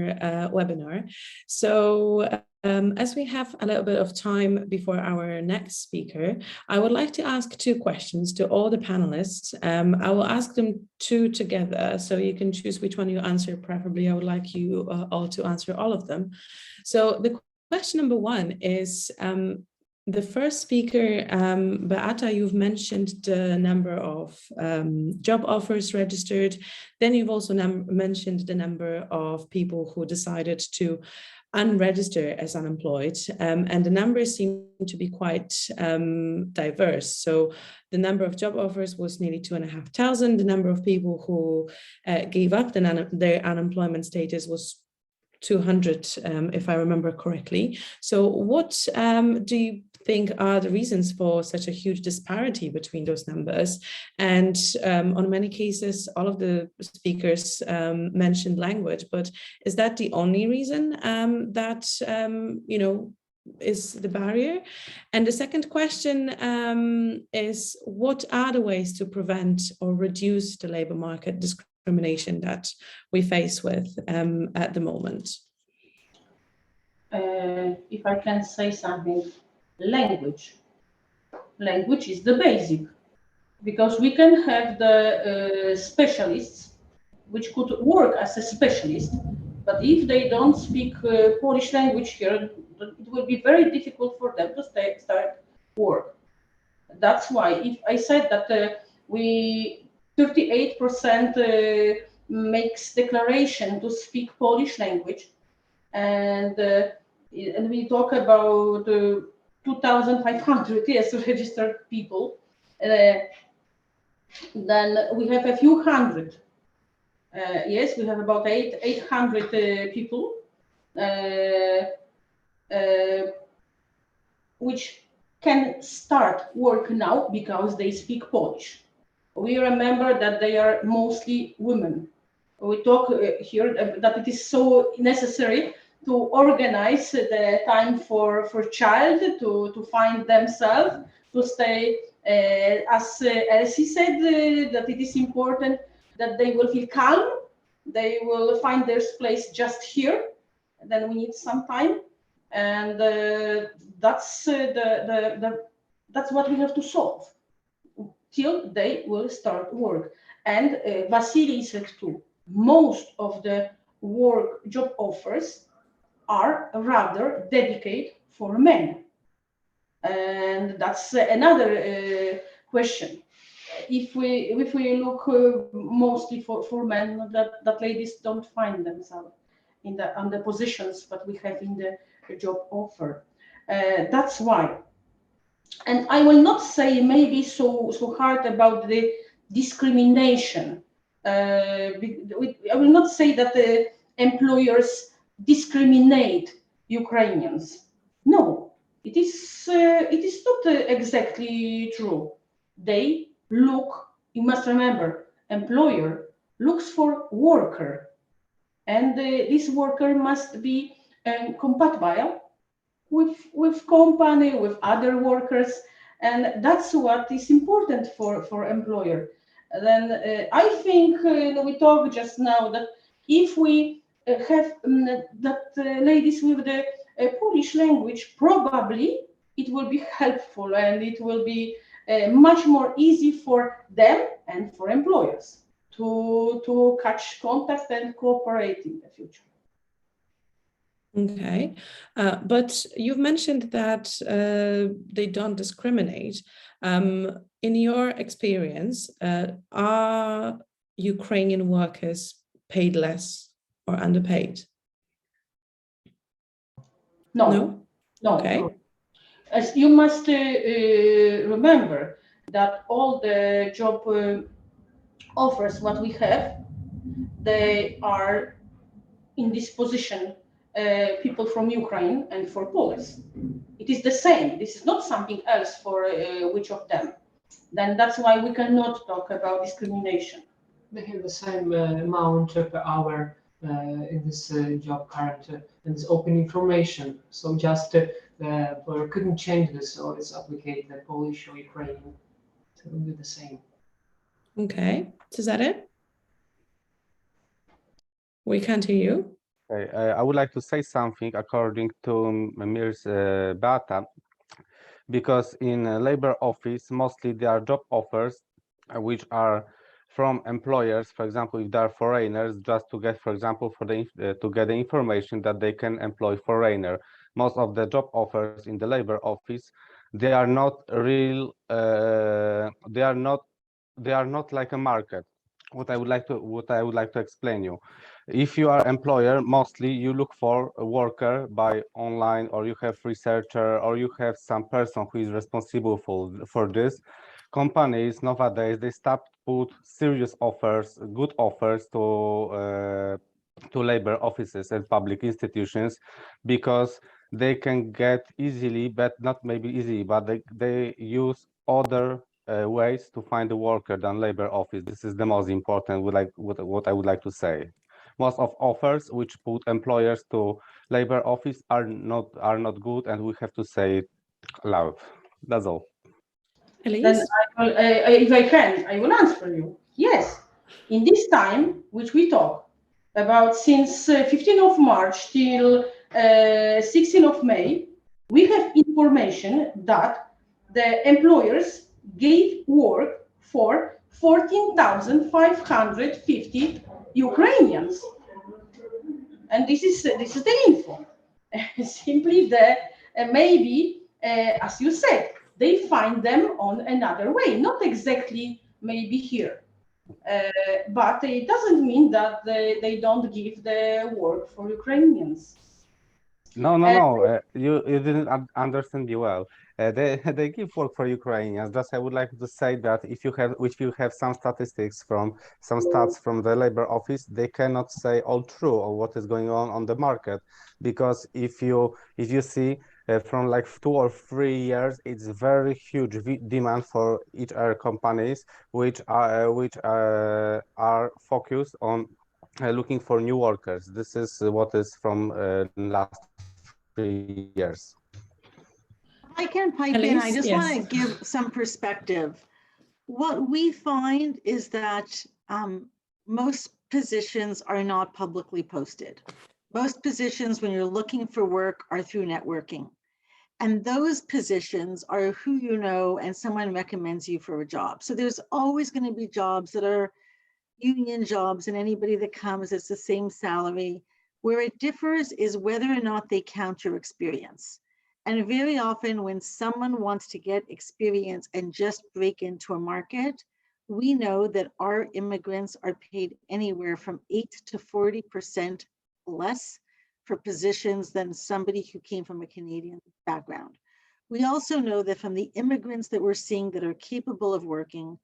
webinar. So as we have a little bit of time before our next speaker, I would like to ask two questions to all the panelists. I will ask them two together, so you can choose which one you answer. Preferably, I would like you all to answer all of them. So the question number one is, the first speaker, Beata, you've mentioned the number of job offers registered. Then you've also mentioned the number of people who decided to unregister as unemployed. And the numbers seem to be quite diverse. So the number of job offers was nearly 2,500. The number of people who gave up their unemployment status was 200, if I remember correctly. So what do you think are the reasons for such a huge disparity between those numbers? And on many cases, all of the speakers mentioned language, but is that the only reason that, you know, is the barrier? And the second question is, what are the ways to prevent or reduce the labor market discrimination that we face with at the moment? If I can say something, language is the basic, because we can have the specialists which could work as a specialist, but if they don't speak Polish language here, it will be very difficult for them to start work. That's why if I said that we 38% makes declaration to speak Polish language, and we talk about 2,500 yes registered people, then we have a few hundred. Yes, we have about 800 people which can start work now because they speak Polish. We remember that they are mostly women. We talk here that it is so necessary to organize the time for child to find themselves, to stay, as he said, that it is important that they will feel calm, they will find their place just here, then we need some time, and that's that's what we have to solve till they will start work. And Vasily said too, most of the job offers are rather dedicated for men. And that's another question. If we look mostly for men, that ladies don't find themselves on the positions that we have in the job offer. That's why. And I will not say maybe so hard about the discrimination. I will not say that the employers discriminate Ukrainians. No, it is not exactly true. They look, you must remember, employer looks for worker, and this worker must be compatible with company, with other workers, and that's what is important for employer. Then I think we talked just now that if we have that ladies with the Polish language, probably it will be helpful and it will be much more easy for them and for employers to catch contact and cooperate in the future. Okay, but you've mentioned that they don't discriminate. In your experience, are Ukrainian workers paid less or underpaid? No. Okay. As you must remember that all the job offers what we have, they are in this position people from Ukraine and for Poles. It is the same. This is not something else for which of them. Then that's why we cannot talk about discrimination. They have the same amount per hour in this job current in this open information. So just couldn't change this, or it's applicate the Polish or Ukrainian. So it will be the same. Okay. Is that it? We can't hear you. Okay, I would like to say something according to Mir's Beata, because in labor office, mostly there are job offers which are from employers. For example, if they are foreigners, just to get, for example, to get the information that they can employ foreigner. Most of the job offers in the labor office, they are not real. They are not like a market. What I would like to explain you. If you are employer, mostly you look for a worker by online, or you have researcher, or you have some person who is responsible for this. Companies nowadays, they start put serious offers, good offers to labor offices and public institutions, because they can get easily, but not maybe easy, but they use other ways to find a worker than labor office. This is the most important, what I would like to say. Most of offers which put employers to labor office are not good, and we have to say it loud. That's all. Then Elise? if I can, I will answer you. Yes, in this time which we talk about, since 15th of March till 16th of May, we have information that the employers gave work for 14,550 Ukrainians, and this is the info. Simply the maybe, as you said, they find them on another way, not exactly maybe here, but it doesn't mean that they don't give the work for Ukrainians. No. You didn't understand me well. They give work for Ukrainians. Just I would like to say that if you have some statistics from some stats from the labor office, they cannot say all true or what is going on the market, because if you see from like 2 or 3 years, it's very huge demand for each companies which are focused on looking for new workers. This is what is from last 3 years. I can pipe in. I Elise, just want to yes. give some perspective. What we find is that most positions are not publicly posted. Most positions, when you're looking for work, are through networking. And those positions are who you know, and someone recommends you for a job. So there's always going to be jobs that are union jobs, and anybody that comes, it's the same salary. Where it differs is whether or not they count your experience. And very often when someone wants to get experience and just break into a market, we know that our immigrants are paid anywhere from 8 to 40% less for positions than somebody who came from a Canadian background. We also know that from the immigrants that we're seeing that are capable of working,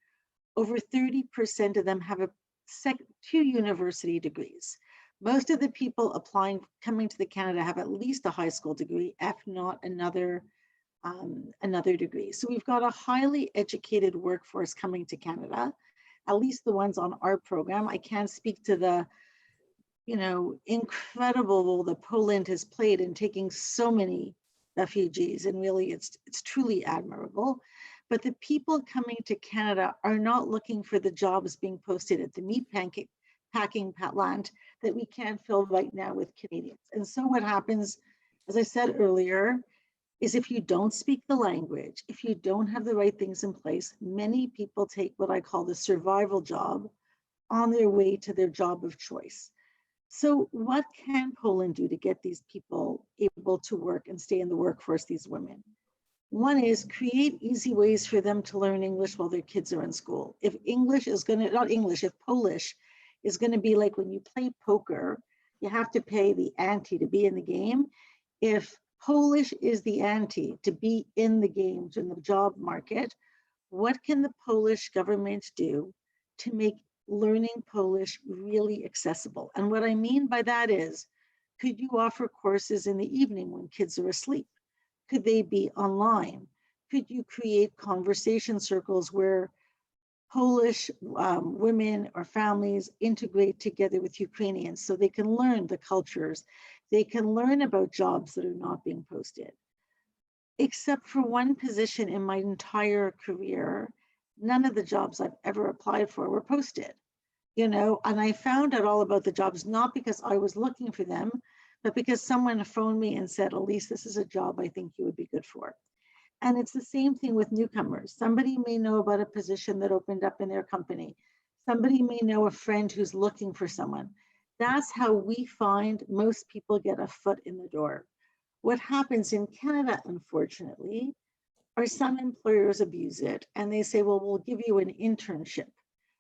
over 30% of them have 2 university degrees. Most of the people coming to Canada have at least a high school degree, if not another degree. So we've got a highly educated workforce coming to Canada, at least the ones on our program. I can't speak to the, incredible role that Poland has played in taking so many refugees, and really it's truly admirable. But the people coming to Canada are not looking for the jobs being posted at the meat packing plant that we can't fill right now with Canadians. And so what happens, as I said earlier, is if you don't speak the language, if you don't have the right things in place, many people take what I call the survival job on their way to their job of choice. So what can Poland do to get these people able to work and stay in the workforce, these women? One is create easy ways for them to learn English while their kids are in school. If Polish is going to be like when you play poker, you have to pay the ante to be in the game. If Polish is the ante to be in the games, in the job market. What can the Polish government do to make learning Polish really accessible? And what I mean by that is, could you offer courses in the evening when kids are asleep? Could they be online? Could you create conversation circles where Polish women or families integrate together with Ukrainians so they can learn the cultures, they can learn about jobs that are not being posted? Except for one position in my entire career, none of the jobs I've ever applied for were posted, you know, and I found out all about the jobs, not because I was looking for them, but because someone phoned me and said, Elise, this is a job I think you would be good for. And it's the same thing with newcomers. Somebody may know about a position that opened up in their company. Somebody may know a friend who's looking for someone. That's how we find most people get a foot in the door. What happens in Canada, unfortunately, are some employers abuse it and they say, well, we'll give you an internship.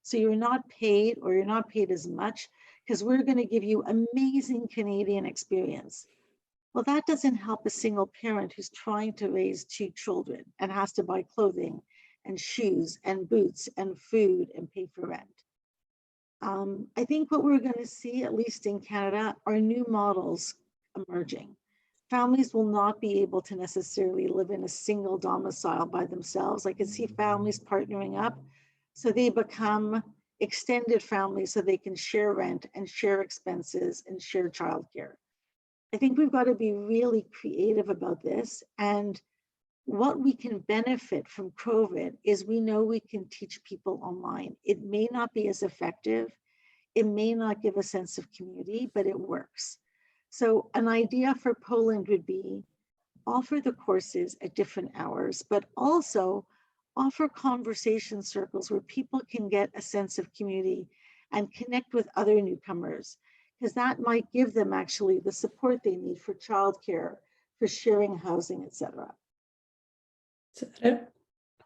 So you're not paid, or you're not paid as much, because we're going to give you amazing Canadian experience. Well, that doesn't help a single parent who's trying to raise 2 children and has to buy clothing and shoes and boots and food and pay for rent. I think what we're going to see, at least in Canada, are new models emerging. Families will not be able to necessarily live in a single domicile by themselves. I can see families partnering up so they become extended families so they can share rent and share expenses and share childcare. I think we've got to be really creative about this. And what we can benefit from COVID is we know we can teach people online. It may not be as effective. It may not give a sense of community, but it works. So an idea for Poland would be offer the courses at different hours, but also offer conversation circles where people can get a sense of community and connect with other newcomers, because that might give them actually the support they need for childcare, for sharing housing, etc.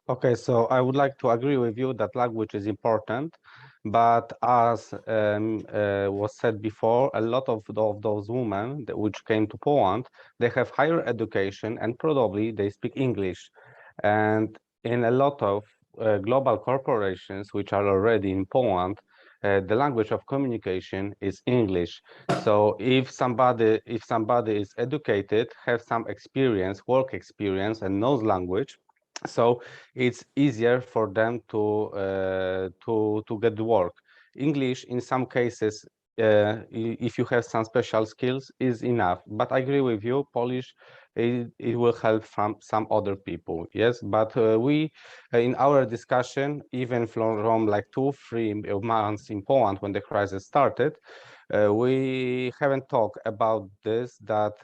Okay, so I would like to agree with you that language is important, but as was said before, a lot of those women which came to Poland, they have higher education and probably they speak English. And in a lot of global corporations which are already in Poland, the language of communication is English. So if somebody is educated, have some experience, work experience, and knows language, so it's easier for them to get the work. English, in some cases, if you have some special skills, is enough. But I agree with you, Polish, it will help from some other people, yes. But we, in our discussion, even from like 2-3 months in Poland when the crisis started, we haven't talked about this, that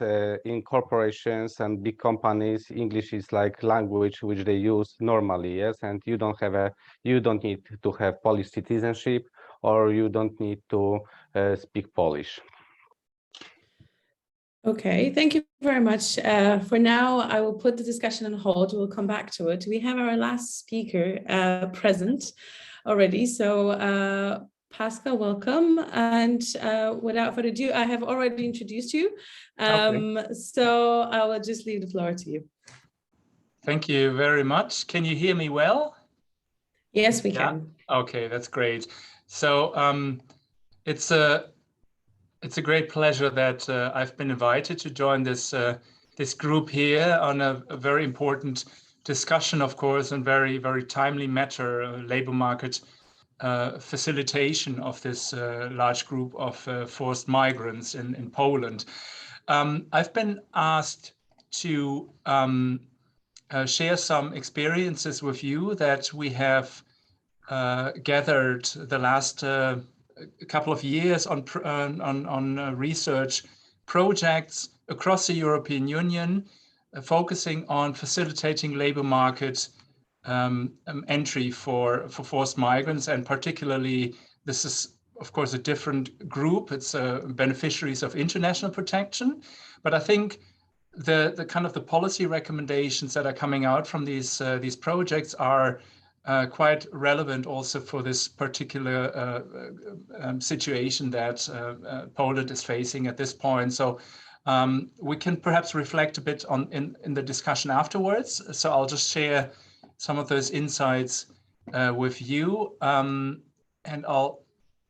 in corporations and big companies, English is like language which they use normally, yes, and you don't need to have Polish citizenship, or you don't need to speak Polish. Okay, thank you very much. For now, I will put the discussion on hold. We'll come back to it. We have our last speaker present already. So Pascal, welcome. And without further ado, I have already introduced you. Okay. So I will just leave the floor to you. Thank you very much. Can you hear me well? Yes, we can. Okay, that's great. So it's a great pleasure that I've been invited to join this this group here on a very important discussion, of course, and very, very timely matter, labor market facilitation of this large group of forced migrants in Poland. I've been asked to share some experiences with you that we have gathered the last couple of years on research projects across the European Union, focusing on facilitating labor market entry for forced migrants, and particularly this is of course a different group. It's beneficiaries of international protection, but I think the kind of the policy recommendations that are coming out from these projects are quite relevant also for this particular situation that Poland is facing at this point. So We can perhaps reflect a bit on in the discussion afterwards. So I'll just share some of those insights with you, and I'll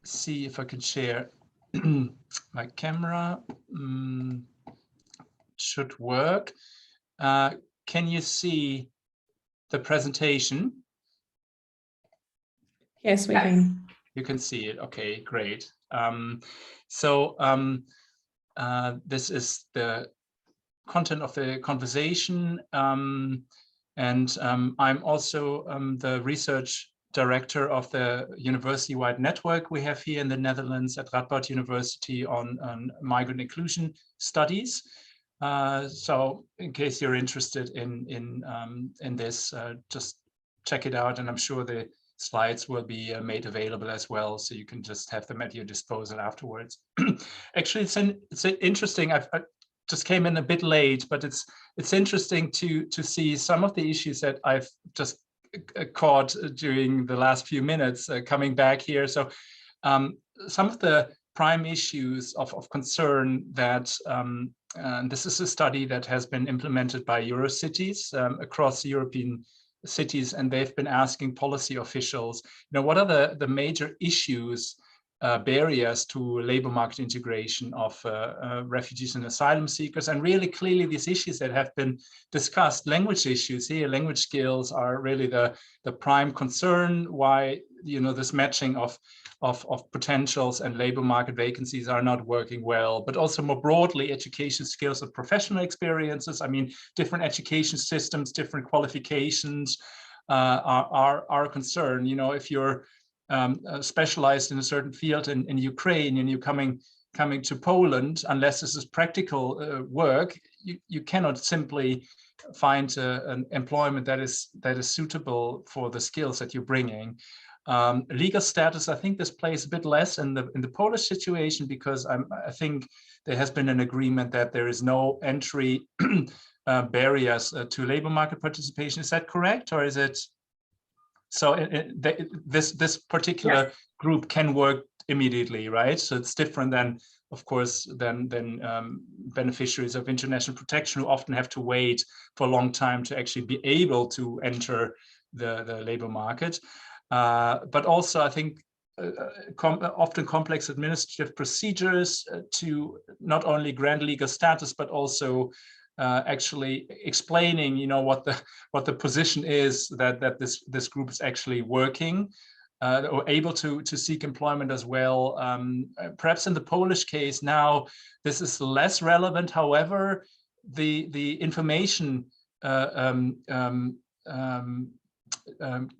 see if I can share my camera. Should work. Can you see the presentation? Yes, we can. You can see it. Okay, great. This is the content of the conversation, and I'm also the research director of the university-wide network we have here in the Netherlands at Radboud University on migrant inclusion studies. So in case you're interested in this, just check it out, and I'm sure the slides will be made available as well, so you can just have them at your disposal afterwards. Actually, it's interesting. I just came in a bit late, but it's interesting to see some of the issues that I've just caught during the last few minutes coming back here. So some of the prime issues of concern that and this is a study that has been implemented by Eurocities across European cities, and they've been asking policy officials, what are the major issues, barriers to labor market integration of refugees and asylum seekers. And really clearly these issues that have been discussed, language issues here, language skills are really the prime concern, why this matching of potentials and labor market vacancies are not working well, but also more broadly education skills and professional experiences. I mean, different education systems, different qualifications are a concern. If you're specialized in a certain field in Ukraine and you're coming to Poland, unless this is practical work, you cannot simply find an employment that is suitable for the skills that you're bringing. Legal status, I think this plays a bit less in the Polish situation, because I think there has been an agreement that there is no entry barriers to labor market participation. Is that correct, or is it? So this particular group can work immediately, right? So it's different than, of course, than beneficiaries of international protection, who often have to wait for a long time to actually be able to enter the labor market. But also, I think often complex administrative procedures to not only grant legal status, but also actually explaining, what the position is that this group is actually working or able to seek employment as well. Perhaps in the Polish case now, this is less relevant. However, the information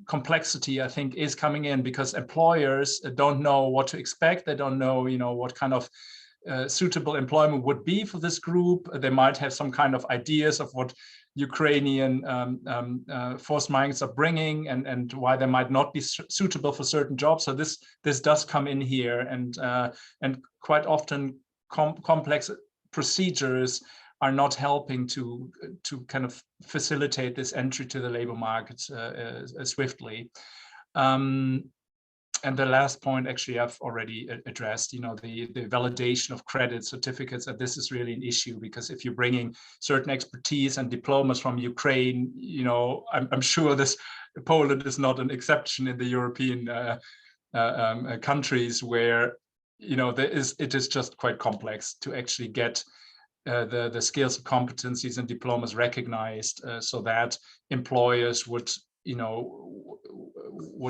complexity, I think, is coming in, because employers don't know what to expect. They don't know, what kind of suitable employment would be for this group. They might have some kind of ideas of what Ukrainian forced migrants are bringing, and why they might not be suitable for certain jobs. So this does come in here, and quite often complex procedures are not helping to kind of facilitate this entry to the labor markets swiftly. And the last point, actually, I've already addressed, the validation of credit certificates, that this is really an issue, because if you're bringing certain expertise and diplomas from Ukraine, I'm sure Poland is not an exception in the European countries where, it is just quite complex to actually get the skills and competencies and diplomas recognized, so that employers would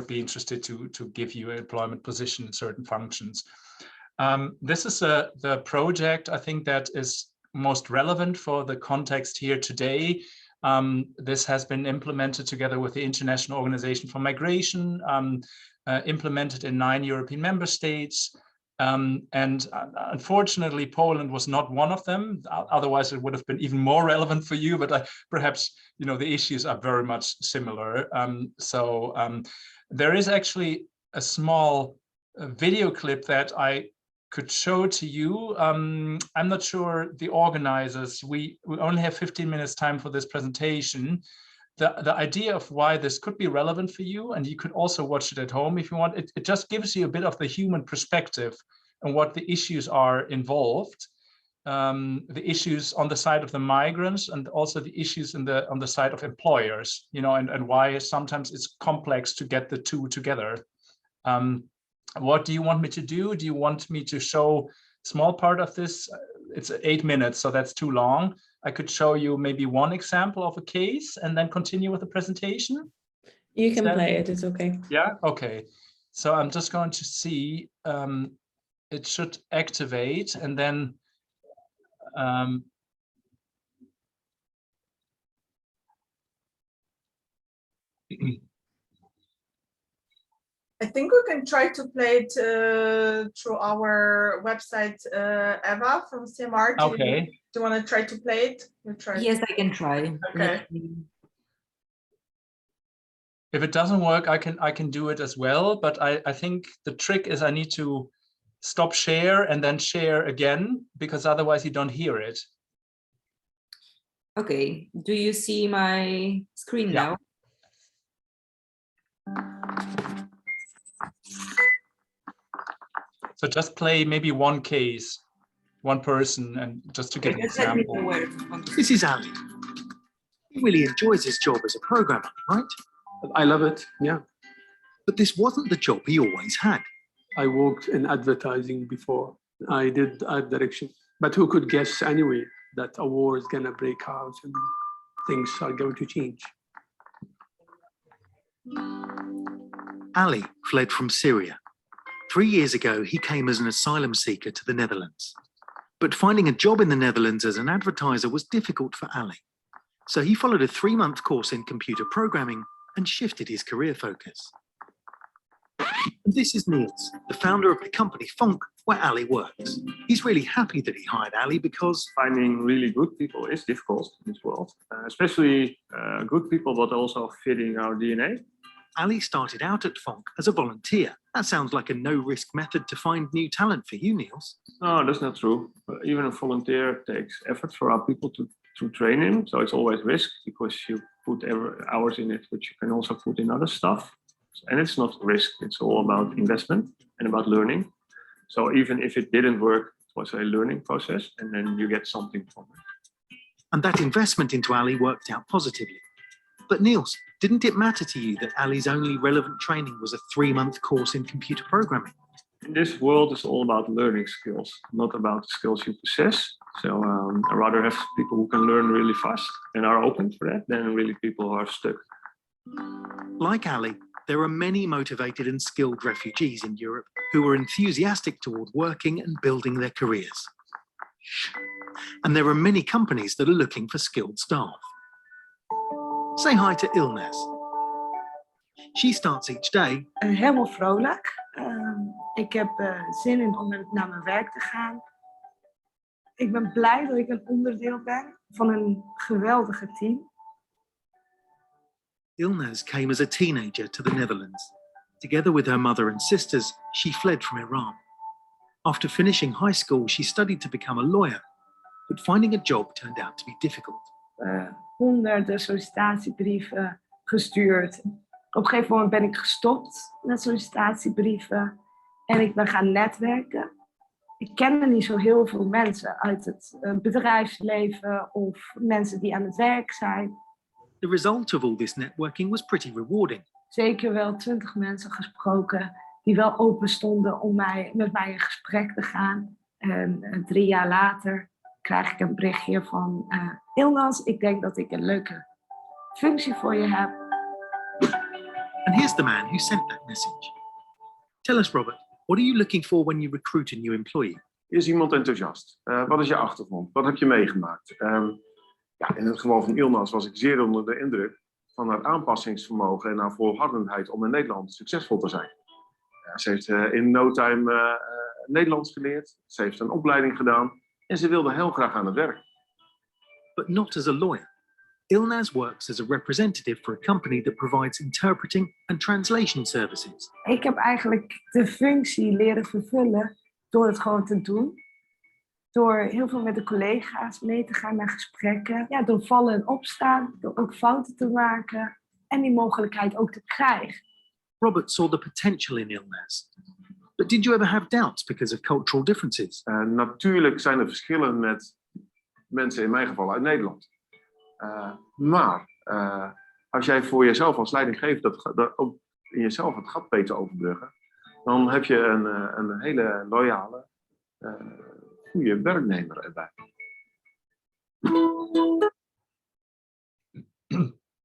be interested to give you an employment position in certain functions. This is the project, I think, that is most relevant for the context here today. This has been implemented together with the International Organization for Migration, implemented in 9 European member states. And unfortunately, Poland was not one of them. Otherwise, it would have been even more relevant for you. But perhaps, the issues are very much similar. There is actually a small video clip that I could show to you. I'm not sure the organizers. We only have 15 minutes time for this presentation. The idea of why this could be relevant for you, and you could also watch it at home if you want, it just gives you a bit of the human perspective and what the issues are involved. the issues on the side of the migrants and also the issues on the side of employers, you know, and why sometimes it's complex to get the two together. What do you want me to do? Do you want me to show a small part of this? It's 8 minutes, so that's too long. I could show you maybe one example of a case and then continue with the presentation. You can play it, it's okay. Yeah, okay. So I'm just going to see, it should activate and then I think we can try to play it through our website, Eva from CMR. Okay. Do you want to try to play it? We'll try. Yes, I can try. Okay. If it doesn't work, I can do it as well. But I think the trick is I need to stop share and then share again, because otherwise you don't hear it. Okay. Do you see my screen now? So just play maybe one case, one person, and just to get an example. This is Ali. He really enjoys his job as a programmer, right? I love it, yeah. But this wasn't the job he always had. I worked in advertising before. I did art direction. But who could guess anyway that a war is gonna break out and things are going to change? Ali fled from Syria. 3 years ago, he came as an asylum seeker to the Netherlands. But finding a job in the Netherlands as an advertiser was difficult for Ali. So he followed a 3-month course in computer programming and shifted his career focus. And this is Niels, the founder of the company Fonk, where Ali works. He's really happy that he hired Ali because finding really good people is difficult in this world, especially good people, but also fitting our DNA. Ali started out at Fonk as a volunteer. That sounds like a no-risk method to find new talent for you, Niels. No, that's not true. Even a volunteer takes effort for our people to train him. So it's always risk because you put hours in it, which you can also put in other stuff. And it's not risk, it's all about investment and about learning. So even if it didn't work, it was a learning process and then you get something from it. And that investment into Ali worked out positively. But Niels, didn't it matter to you that Ali's only relevant training was a 3-month course in computer programming? In this world, it's all about learning skills, not about the skills you possess. So I rather have people who can learn really fast and are open for that than really people who are stuck. Like Ali, there are many motivated and skilled refugees in Europe who are enthusiastic toward working and building their careers. And there are many companies that are looking for skilled staff. Say hi to Ilnaz. She starts each day. Helemaal vrolijk. Ik heb zin in om naar mijn werk te gaan. Ik ben blij dat ik een onderdeel ben van een geweldige team. Ilnaz came as a teenager to the Netherlands. Together with her mother and sisters, she fled from Iran. After finishing high school, she studied to become a lawyer, but finding a job turned out to be difficult. Honderden sollicitatiebrieven gestuurd. Op een gegeven moment ben ik gestopt met sollicitatiebrieven en ik ben gaan netwerken. Ik kende niet zo heel veel mensen uit het bedrijfsleven of mensen die aan het werk zijn. The result of all this networking was pretty rewarding. Zeker wel 20 mensen gesproken die wel open stonden om met mij in gesprek te gaan. En 3 jaar later krijg ik een berichtje van Ilnaz, ik denk dat ik een leuke functie voor je heb. And here's the man who sent that message. Tell us, Robert, what are you looking for when you recruit a new employee? Is iemand enthousiast? Wat is je achtergrond? Wat heb je meegemaakt? Ja, in het geval van Ilnaz was ik zeer onder de indruk van haar aanpassingsvermogen en haar volhardendheid om in Nederland succesvol te zijn. Ze heeft in no time Nederlands geleerd, ze heeft een opleiding gedaan en ze wilde heel graag aan het werk. But not as a lawyer. Ilnaz works as a representative for a company that provides interpreting and translation services. Ik heb eigenlijk de functie leren vervullen door het gewoon te doen. Door heel veel met de collega's mee te gaan naar gesprekken. Ja, door vallen en opstaan, door ook fouten te maken en die mogelijkheid ook te krijgen. Robert saw the potential in Ilnaz. But did you ever have doubts because of cultural differences? Natuurlijk zijn er verschillen met mensen, in mijn geval uit Nederland. Maar als jij voor jezelf als leidinggevende dat ook in jezelf het gat weet te overbruggen, dan heb je een hele loyale, goede werknemer erbij.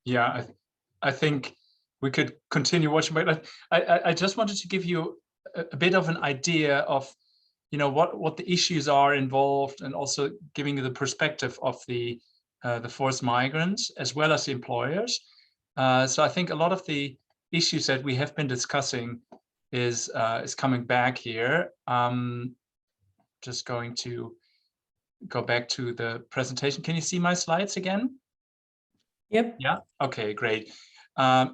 Yeah, I think we could continue watching, but I just wanted to give you a bit of an idea of, you know, what the issues are involved, and also giving you the perspective of the forced migrants as well as the employers. So I think a lot of the issues that we have been discussing is coming back here. Just going to go back to the presentation. Can you see my slides again? Yep. Yeah. Okay, great.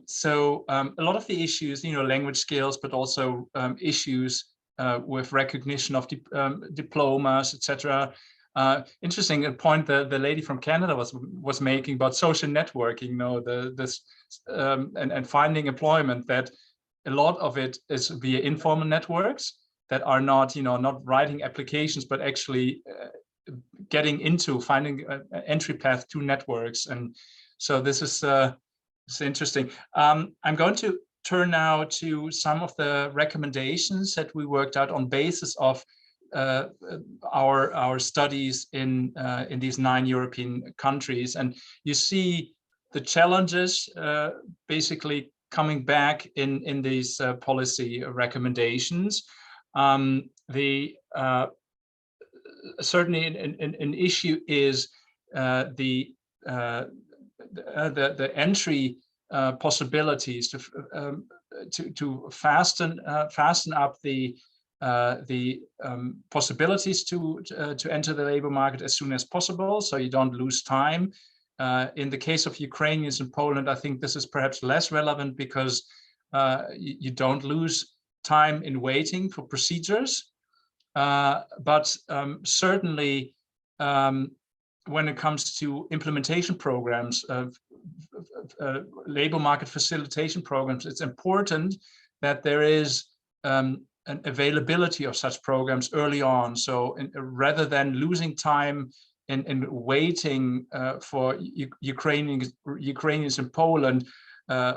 So a lot of the issues, you know, language skills, but also issues with recognition of diplomas, etc. Interesting a point that the lady from Canada was making about social networking, you know, and finding employment, that a lot of it is via informal networks that are not, you know, not writing applications, but actually getting into finding an entry path to networks. And so this is interesting. I'm going to turn now to some of the recommendations that we worked out on basis of our studies in these 9 European countries. And you see the challenges basically coming back in these policy recommendations. Certainly an issue is the entry possibilities to fasten up the possibilities to enter the labor market as soon as possible, so you don't lose time. In the case of Ukrainians in Poland, I think this is perhaps less relevant because you don't lose time in waiting for procedures. But certainly when it comes to implementation programs, labor market facilitation programs, it's important that there is an availability of such programs early on. So rather than losing time in waiting for Ukrainians in Poland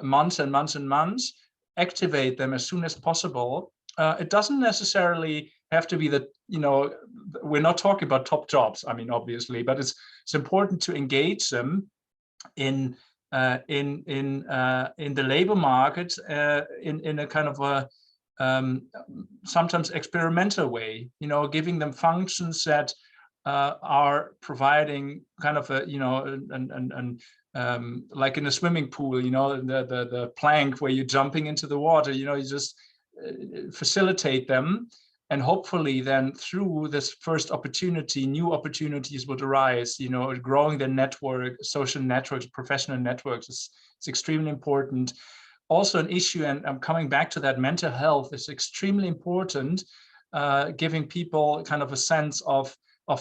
months and months and months, activate them as soon as possible. It doesn't necessarily have to be that, you know, we're not talking about top jobs, I mean, obviously, but it's important to engage them in the labor market in a kind of a sometimes experimental way, you know, giving them functions that are providing kind of a, you know, like in a swimming pool, you know, the plank where you're jumping into the water, you know, you just facilitate them, and hopefully then through this first opportunity, new opportunities would arise, you know, growing their network, social networks, professional networks is extremely important. Also an issue, and I'm coming back to that, mental health is extremely important, giving people kind of a sense of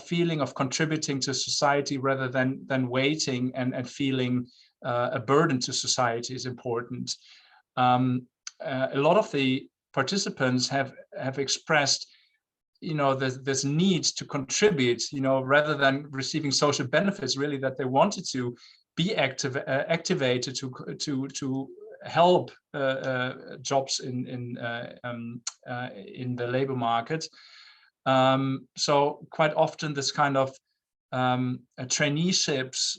feeling of contributing to society rather than waiting and feeling a burden to society is important. A lot of the participants have expressed, you know, this need to contribute, you know, rather than receiving social benefits, really that they wanted to be activated to help jobs in the labor market. So quite often this kind of traineeships,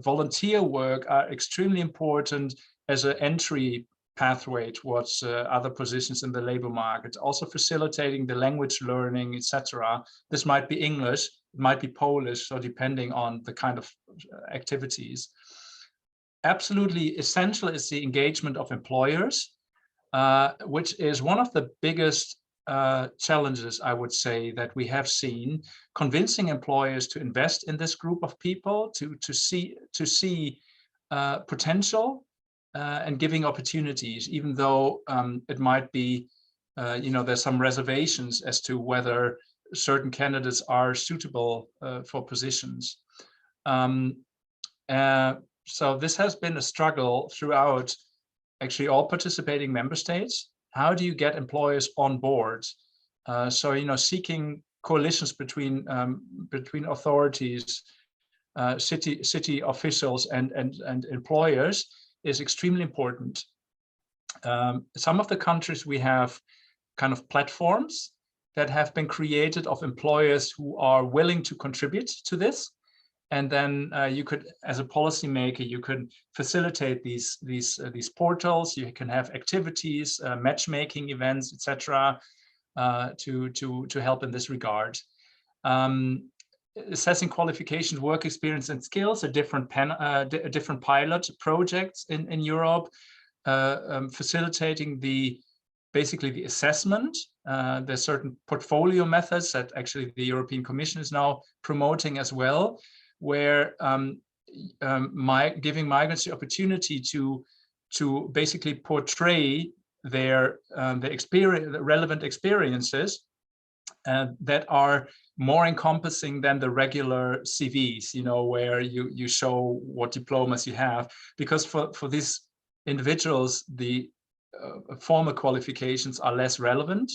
volunteer work are extremely important as an entry pathway towards other positions in the labor market, also facilitating the language learning, etc. This might be English, it might be Polish, so depending on the kind of activities. Absolutely essential is the engagement of employers, which is one of the biggest challenges, I would say, that we have seen, convincing employers to invest in this group of people, to see potential and giving opportunities, even though it might be, you know, there's some reservations as to whether certain candidates are suitable for positions. So this has been a struggle throughout actually all participating member states. how do you get employers on board? So, you know, seeking coalitions between authorities, city officials and employers is extremely important. Some of the countries, we have kind of platforms that have been created of employers who are willing to contribute to this. And then you could, as a policymaker, you could facilitate these portals. You can have activities, matchmaking events, etc., to help in this regard. Assessing qualifications, work experience, and skills, different pilot projects in Europe, facilitating basically the assessment. There's certain portfolio methods that actually the European Commission is now promoting as well, where giving migrants the opportunity to basically portray their relevant experiences that are more encompassing than the regular CVs, you know, where you show what diplomas you have, because for these individuals, the formal qualifications are less relevant.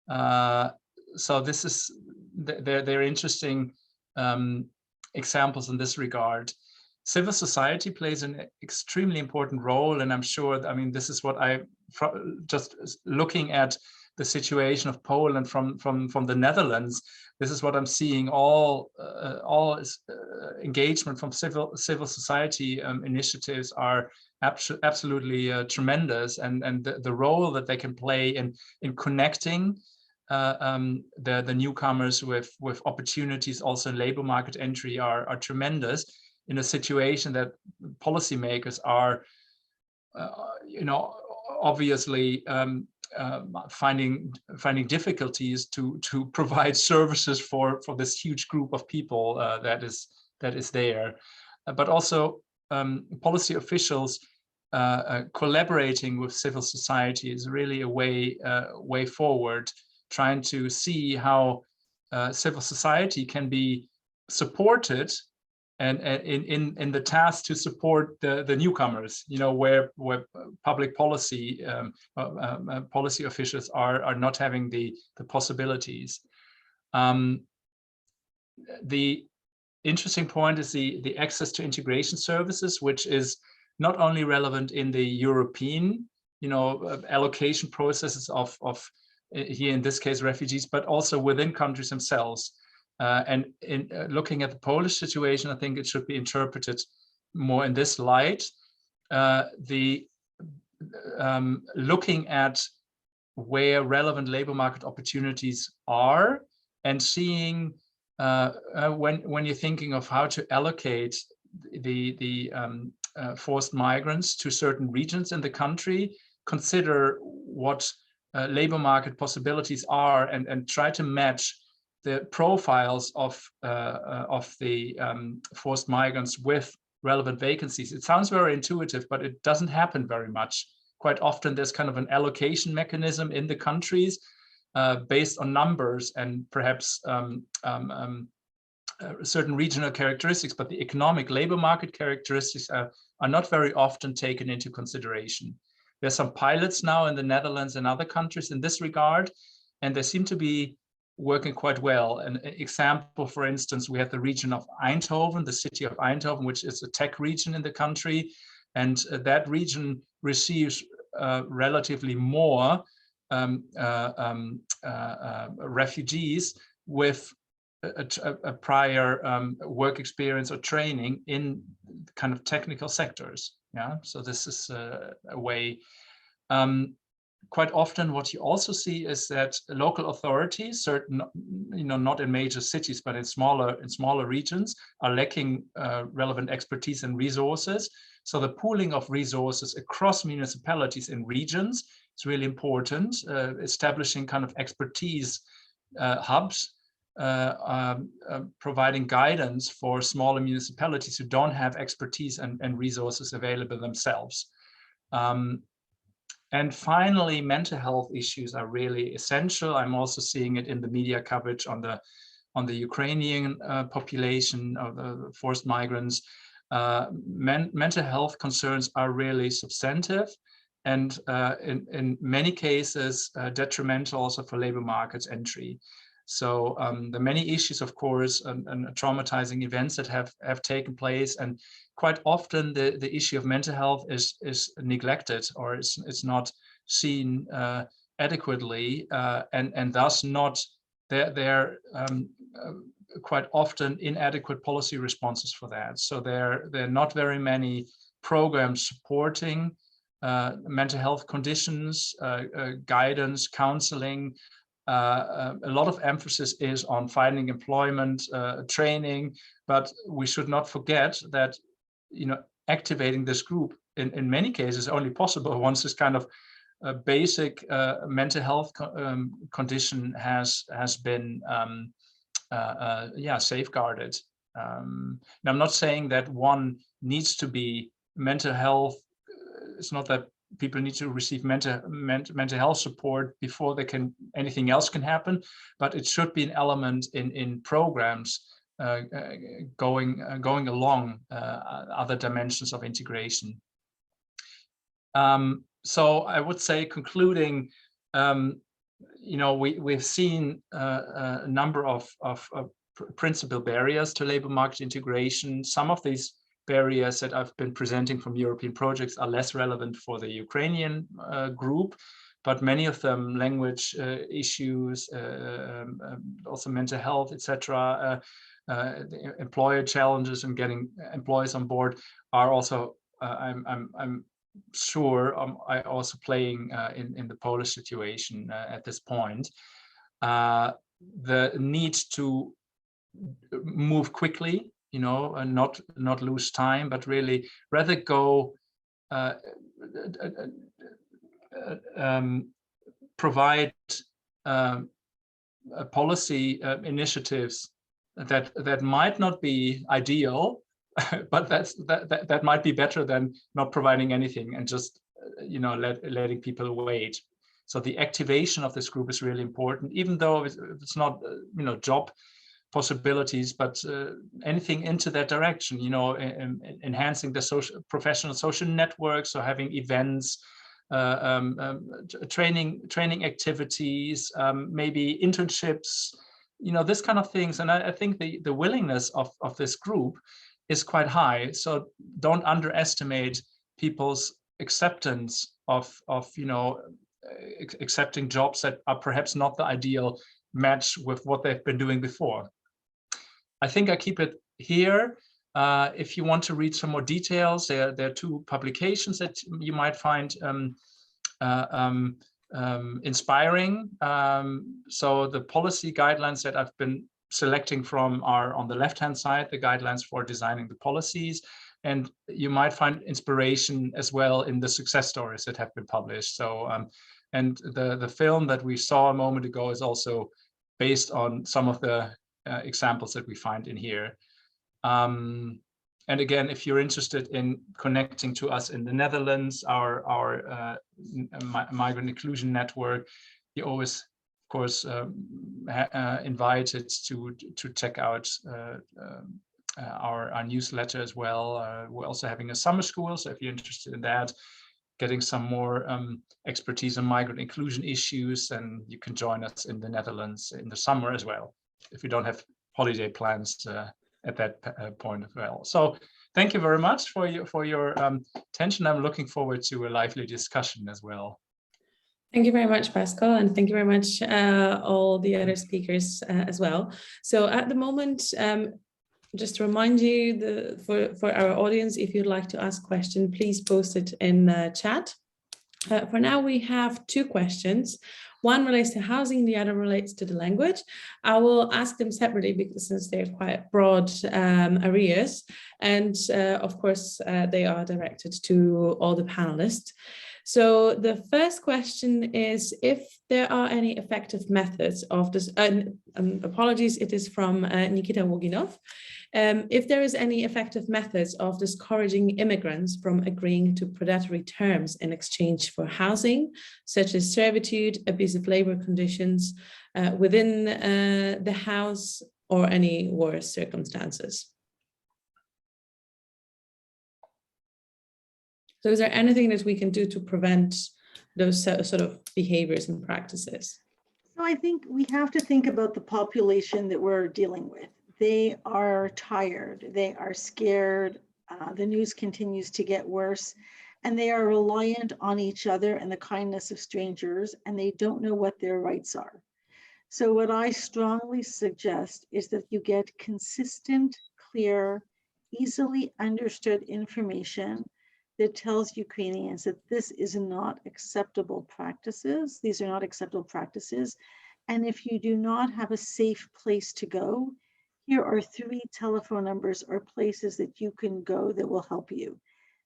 So this is, they're interesting examples in this regard. Civil society plays an extremely important role, and I'm sure, I mean, this is what just looking at the situation of Poland from the Netherlands, this is what I'm seeing. All engagement from civil society initiatives are absolutely tremendous, and the role that they can play in connecting the newcomers with opportunities also in labor market entry are tremendous in a situation that policymakers are, you know, obviously finding difficulties to provide services for this huge group of people that is there, but also policy officials collaborating with civil society is really a way forward, trying to see how civil society can be supported and in the task to support the newcomers, you know, where public policy policy officials are not having the possibilities. The interesting point is the access to integration services, which is not only relevant in the European, you know, allocation processes of here in this case refugees, but also within countries themselves. And in looking at the Polish situation, I think it should be interpreted more in this light. Looking at where relevant labor market opportunities are, and seeing when you're thinking of how to allocate the forced migrants to certain regions in the country, consider what labor market possibilities are, and try to match the profiles of the forced migrants with relevant vacancies. It sounds very intuitive, but it doesn't happen very much. Quite often there's kind of an allocation mechanism in the countries based on numbers and perhaps certain regional characteristics, but the economic labor market characteristics are not very often taken into consideration. There's some pilots now in the Netherlands and other countries in this regard, and they seem to be working quite well. An example, for instance, we have the region of Eindhoven, the city of Eindhoven, which is a tech region in the country, and that region receives relatively more refugees with a prior work experience or training in kind of technical sectors. Yeah, so this is a way. Quite often what you also see is that local authorities, certain, you know, not in major cities, but in smaller regions, are lacking relevant expertise and resources. So the pooling of resources across municipalities and regions is really important, establishing kind of expertise hubs, providing guidance for smaller municipalities who don't have expertise and resources available themselves. And finally, mental health issues are really essential. I'm also seeing it in the media coverage on the Ukrainian population of the forced migrants. Mental health concerns are really substantive, and in many cases detrimental also for labor market entry. So the many issues, of course, and traumatizing events that have taken place, and quite often the issue of mental health is neglected, or it's not seen adequately, and thus not there quite often inadequate policy responses for that. So there are not very many programs supporting mental health conditions, guidance, counseling. A lot of emphasis is on finding employment, training, but we should not forget that, you know, activating this group in many cases only possible once this kind of basic mental health condition has been safeguarded. And I'm not saying that one needs to be mental health. It's not that people need to receive mental health support before anything else can happen, but it should be an element in programs going along other dimensions of integration. So I would say, concluding, you know, we've seen a number of principal barriers to labor market integration. Some of these barriers that I've been presenting from European projects are less relevant for the Ukrainian group, but many of them, language issues, also mental health, etc., employer challenges and getting employees on board are also, I'm sure, I also playing in the Polish situation at this point. The need to move quickly, you know, and not lose time, but really rather go provide policy initiatives that might not be ideal, but that might be better than not providing anything and just, you know, letting people wait. So the activation of this group is really important, even though it's not, you know, job possibilities, but anything into that direction, you know, enhancing the professional social networks, so having events, training activities, maybe internships, you know, this kind of things. And I think the willingness of this group is quite high. So don't underestimate people's acceptance of you know, accepting jobs that are perhaps not the ideal match with what they've been doing before. I think I keep it here. If you want to read some more details, there are two publications that you might find inspiring. So the policy guidelines that I've been selecting from are on the left-hand side, the guidelines for designing the policies. And you might find inspiration as well in the success stories that have been published. So, and the film that we saw a moment ago is also based on some of the examples that we find in here. And again, if you're interested in connecting to us in the Netherlands, our migrant inclusion network, you're always, of course, invited to check out our newsletter as well. We're also having a summer school, so if you're interested in that, getting some more expertise on migrant inclusion issues, and you can join us in the Netherlands in the summer as well, if you don't have holiday plans at that point as well. So thank you very much for your attention. I'm looking forward to a lively discussion as well. Thank you very much, Pascal, and thank you very much all the other speakers as well. So at the moment, just to remind you, for our audience, if you'd like to ask a question, please post it in the chat. For now, we have two questions. One relates to housing, the other relates to the language. I will ask them separately because since they're quite broad areas, and of course, they are directed to all the panelists. So the first question is if there are any effective methods of this, apologies, it is from Nikita Woginov. If there is any effective methods of discouraging immigrants from agreeing to predatory terms in exchange for housing, such as servitude, abusive labor conditions within the house, or any worse circumstances. So is there anything that we can do to prevent those sort of behaviors and practices? So I think we have to think about the population that we're dealing with. They are tired, they are scared, the news continues to get worse, and they are reliant on each other and the kindness of strangers, and they don't know what their rights are. So what I strongly suggest is that you get consistent, clear, easily understood information that tells Ukrainians that this is not acceptable practices. These are not acceptable practices. And if you do not have a safe place to go, here are 3 telephone numbers or places that you can go that will help you.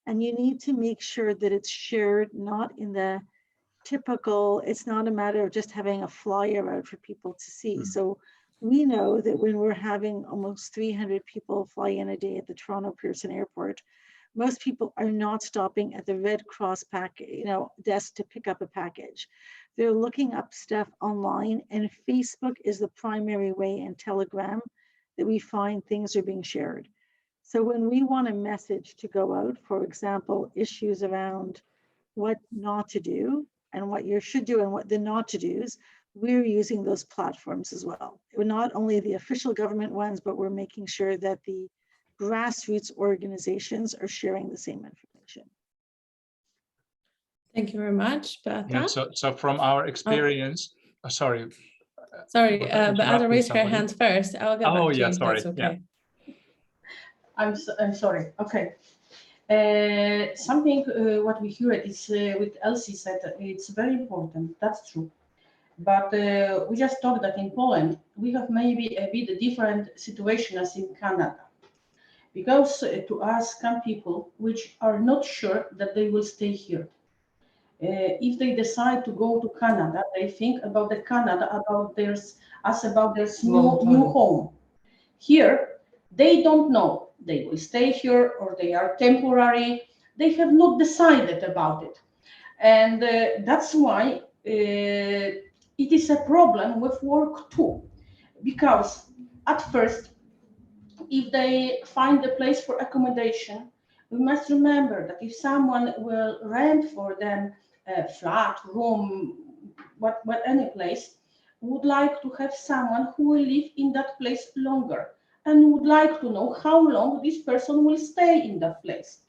And you need to make sure that it's shared, not in the typical, it's not a matter of just having a flyer out for people to see. So we know that when we're having almost 300 people fly in a day at the Toronto Pearson Airport, most people are not stopping at the Red Cross desk to pick up a package. They're looking up stuff online, and Facebook is the primary way, and Telegram, that we find things are being shared. So when we want a message to go out, for example, issues around what not to do and what you should do and what the not to do's, we're using those platforms as well. We're not only the official government ones, but we're making sure that the grassroots organizations are sharing the same information. Thank you very much, Beata. Yeah, so from our experience, sorry. Sorry, Beata raised her hand first. I'll get back to you, sorry. That's okay. Yeah. I'm sorry. Okay. Something what we heard is with Elsie said, it's very important. That's true. But we just talked that in Poland, we have maybe a bit different situation as in Canada. Because to us come people which are not sure that they will stay here. If they decide to go to Canada, they think about the Canada, about their new home. Here, they don't know. They will stay here or they are temporary. They have not decided about it. And that's why it is a problem with work too. Because at first, if they find a place for accommodation, we must remember that if someone will rent for them a flat, room, what any place, would like to have someone who will live in that place longer and would like to know how long this person will stay in that place.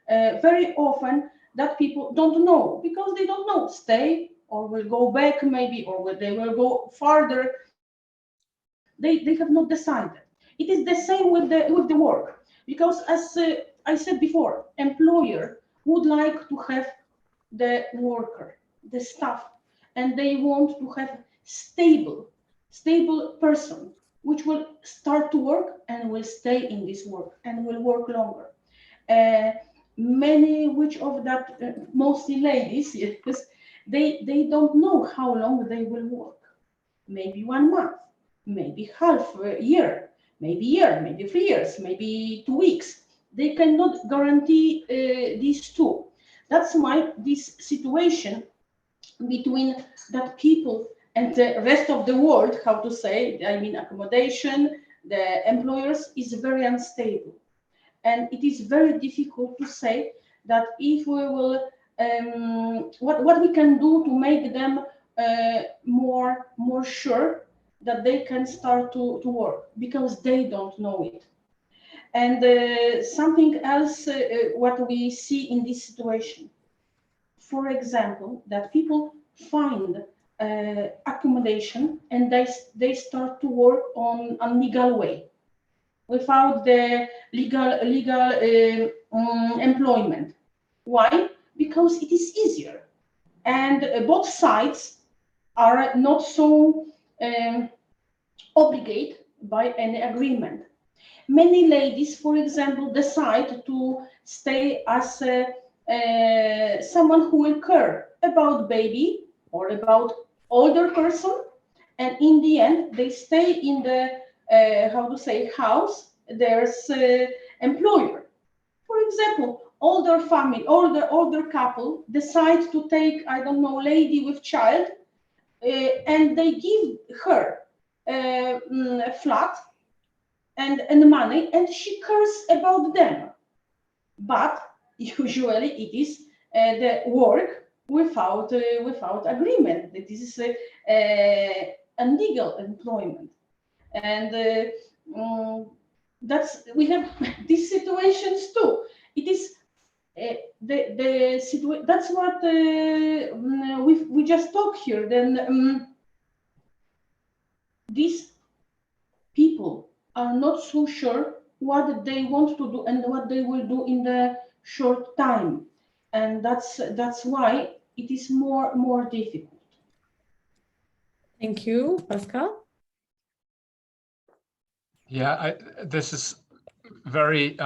Very often that people don't know because they don't know, stay or will go back maybe, or they will go farther. They have not decided. It is the same with the work, because as I said before, employer would like to have the worker, the staff, and they want to have stable person which will start to work and will stay in this work and will work longer. Many which of that, mostly ladies, yes, they don't know how long they will work. Maybe 1 month, maybe half a year, maybe 3 years, maybe 2 weeks. They cannot guarantee these two. That's why this situation between that people and the rest of the world, how to say, I mean accommodation, the employers, is very unstable. And it is very difficult to say that if we will, what we can do to make them more sure that they can start to work, because they don't know it. And something else, what we see in this situation, for example, that people find accommodation and they start to work on a legal way, without the legal employment. Why? Because it is easier, and both sides are not so obligated by any agreement. Many ladies, for example, decide to stay as someone who will care about baby or about older person, and in the end they stay in the how to say house there's employer. For example, older family, older couple decide to take, I don't know, lady with child, and they give her a flat and money, and she cares about them. But usually it is the work without agreement. This is illegal employment, and we have these situations too. It is the situation. That's what we just talked here. Then these people are not so sure what they want to do and what they will do in the short time, and that's why it is more difficult. Thank you, Pascal. Yeah, this is very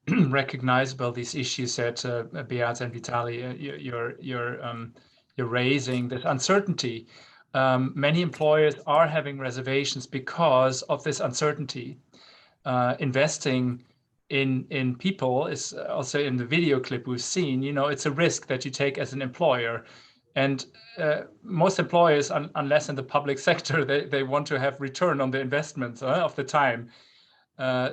recognizable, these issues that Beata and Vitaly, you're raising, this uncertainty. Many employers are having reservations because of this uncertainty. Investing in people is also, in the video clip we've seen, it's a risk that you take as an employer. And most employers, unless in the public sector, they want to have return on the investments of the time.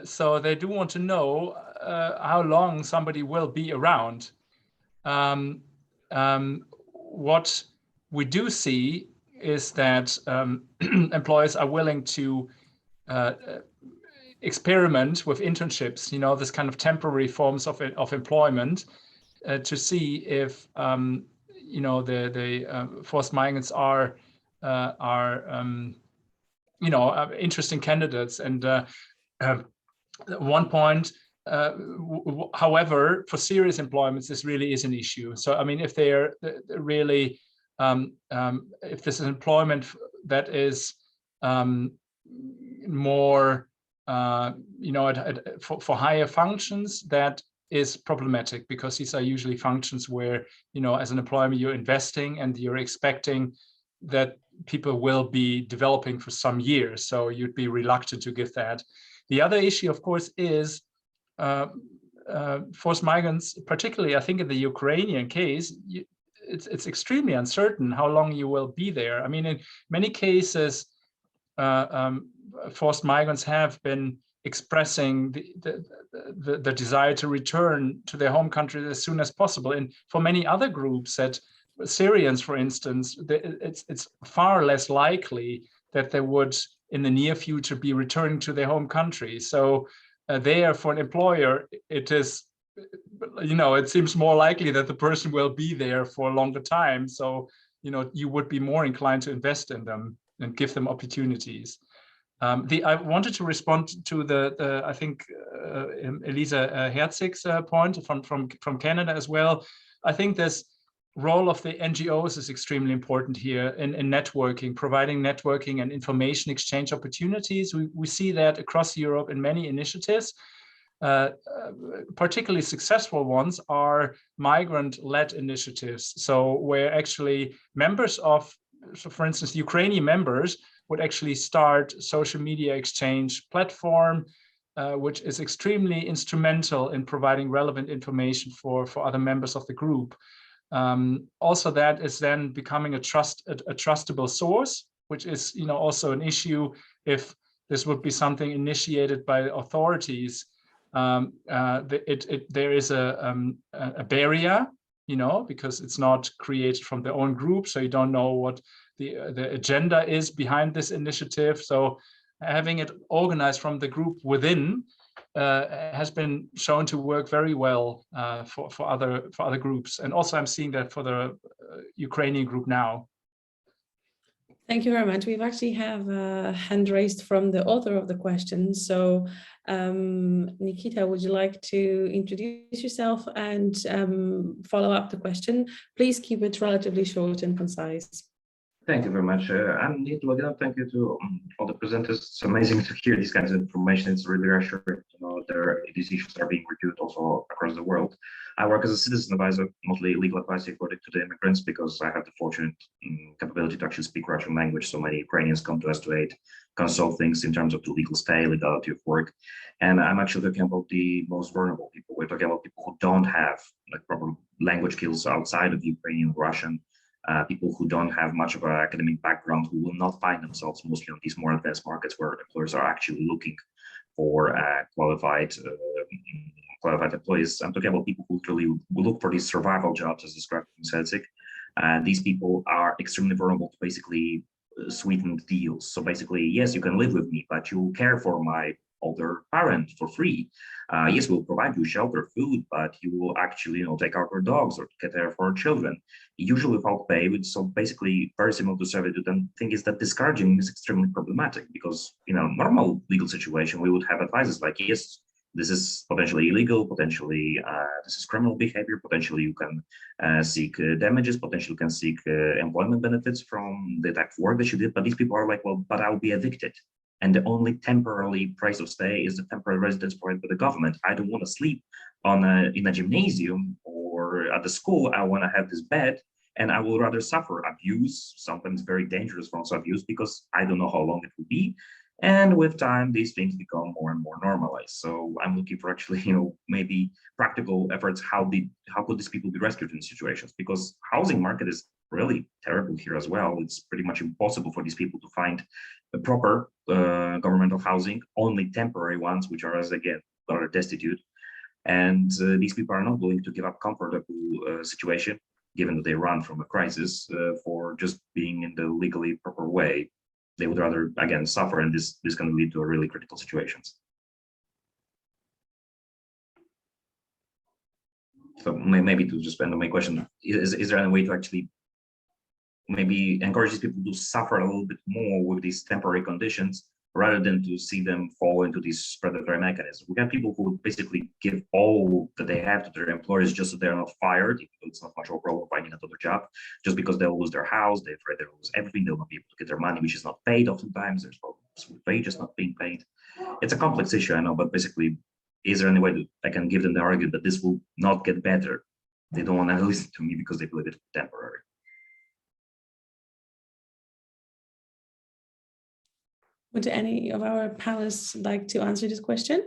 So they do want to know how long somebody will be around. What we do see is that employers are willing to experiment with internships, this kind of temporary forms of employment, to see if the forced migrants are interesting candidates. And one point, however, for serious employments, this really is an issue. So, I mean, if they're really, if this is employment that is more, for higher functions, that is problematic, because these are usually functions where, as an employer, you're investing and you're expecting that people will be developing for some years. So you'd be reluctant to give that. The other issue, of course, is forced migrants, particularly, I think, in the Ukrainian case, it's extremely uncertain how long you will be there. I mean, in many cases, forced migrants have been expressing the desire to return to their home country as soon as possible. And for many other groups, that Syrians, for instance, it's far less likely that they would, in the near future, be returning to their home country. So there, for an employer, it is, it seems more likely that the person will be there for a longer time. So, you would be more inclined to invest in them and give them opportunities. I wanted to respond to the I think Elisa Herzig's point from Canada as well. I think this role of the NGOs is extremely important here in networking, providing networking and information exchange opportunities. We see that across Europe in many initiatives. Particularly successful ones are migrant-led initiatives. So where actually members of, so for instance, Ukrainian members would actually start social media exchange platform, which is extremely instrumental in providing relevant information for other members of the group. Also, that is then becoming a trustable source, which is also an issue if this would be something initiated by authorities. There is a barrier, because it's not created from their own group, so you don't know what the agenda is behind this initiative. So having it organized from the group within has been shown to work very well for other groups. And also I'm seeing that for the Ukrainian group now. Thank you very much. We've actually have a hand raised from the author of the question. So Nikita, would you like to introduce yourself and follow up the question? Please keep it relatively short and concise. Thank you very much. I'm Nikita again. Thank you to all the presenters. It's amazing to hear these kinds of information. It's really reassuring to know these issues are being reviewed also across the world. I work as a citizen advisor, mostly legal advice according to the immigrants, because I have the fortunate capability to actually speak Russian language. So many Ukrainians come to us to aid, consult things in terms of the legal stay, legality of work. And I'm actually talking about the most vulnerable people. We're talking about people who don't have proper language skills outside of Ukrainian, Russian, people who don't have much of an academic background, who will not find themselves mostly on these more advanced markets where employers are actually looking for qualified qualified employees. I'm talking about people who really look for these survival jobs, as described in Celtic. These people are extremely vulnerable to basically sweetened deals. So basically, yes, you can live with me, but you'll care for my older parent for free. Yes, we'll provide you shelter, food, but you will actually, take out our dogs or take care for our children, usually without pay. So basically, very similar to servitude. And the thing is that discouraging is extremely problematic because, normal legal situation, we would have advices like, yes, this is potentially illegal, potentially this is criminal behavior, potentially you can seek damages, potentially you can seek employment benefits from the type of work that you did. But these people are like, well, but I'll be evicted. And the only temporary price of stay is the temporary residence provided by the government. I don't want to sleep in a gymnasium or at the school. I want to have this bed, and I will rather suffer abuse, sometimes very dangerous forms of abuse, because I don't know how long it will be. And with time, these things become more and more normalized. So I'm looking for actually, maybe practical efforts. How could these people be rescued in situations? Because housing market is really terrible here as well. It's pretty much impossible for these people to find a proper governmental housing, only temporary ones, which are, as again, rather destitute. And these people are not willing to give up comfortable situation, given that they run from a crisis for just being in the legally proper way. They would rather, again, suffer, and this can lead to a really critical situations. So maybe to just end on my question, is there any way to actually maybe encourage these people to suffer a little bit more with these temporary conditions rather than to see them fall into these predatory mechanisms? We have people who basically give all that they have to their employers just so they're not fired, even though it's not much of a problem finding another job, just because they'll lose their house, they're afraid they'll lose everything, they'll not be able to get their money, which is not paid oftentimes. There's problems with wages not being paid. It's a complex issue, I know, but basically, is there any way that I can give them the argument that this will not get better? They don't want to listen to me because they believe it's temporary. Would any of our panelists like to answer this question?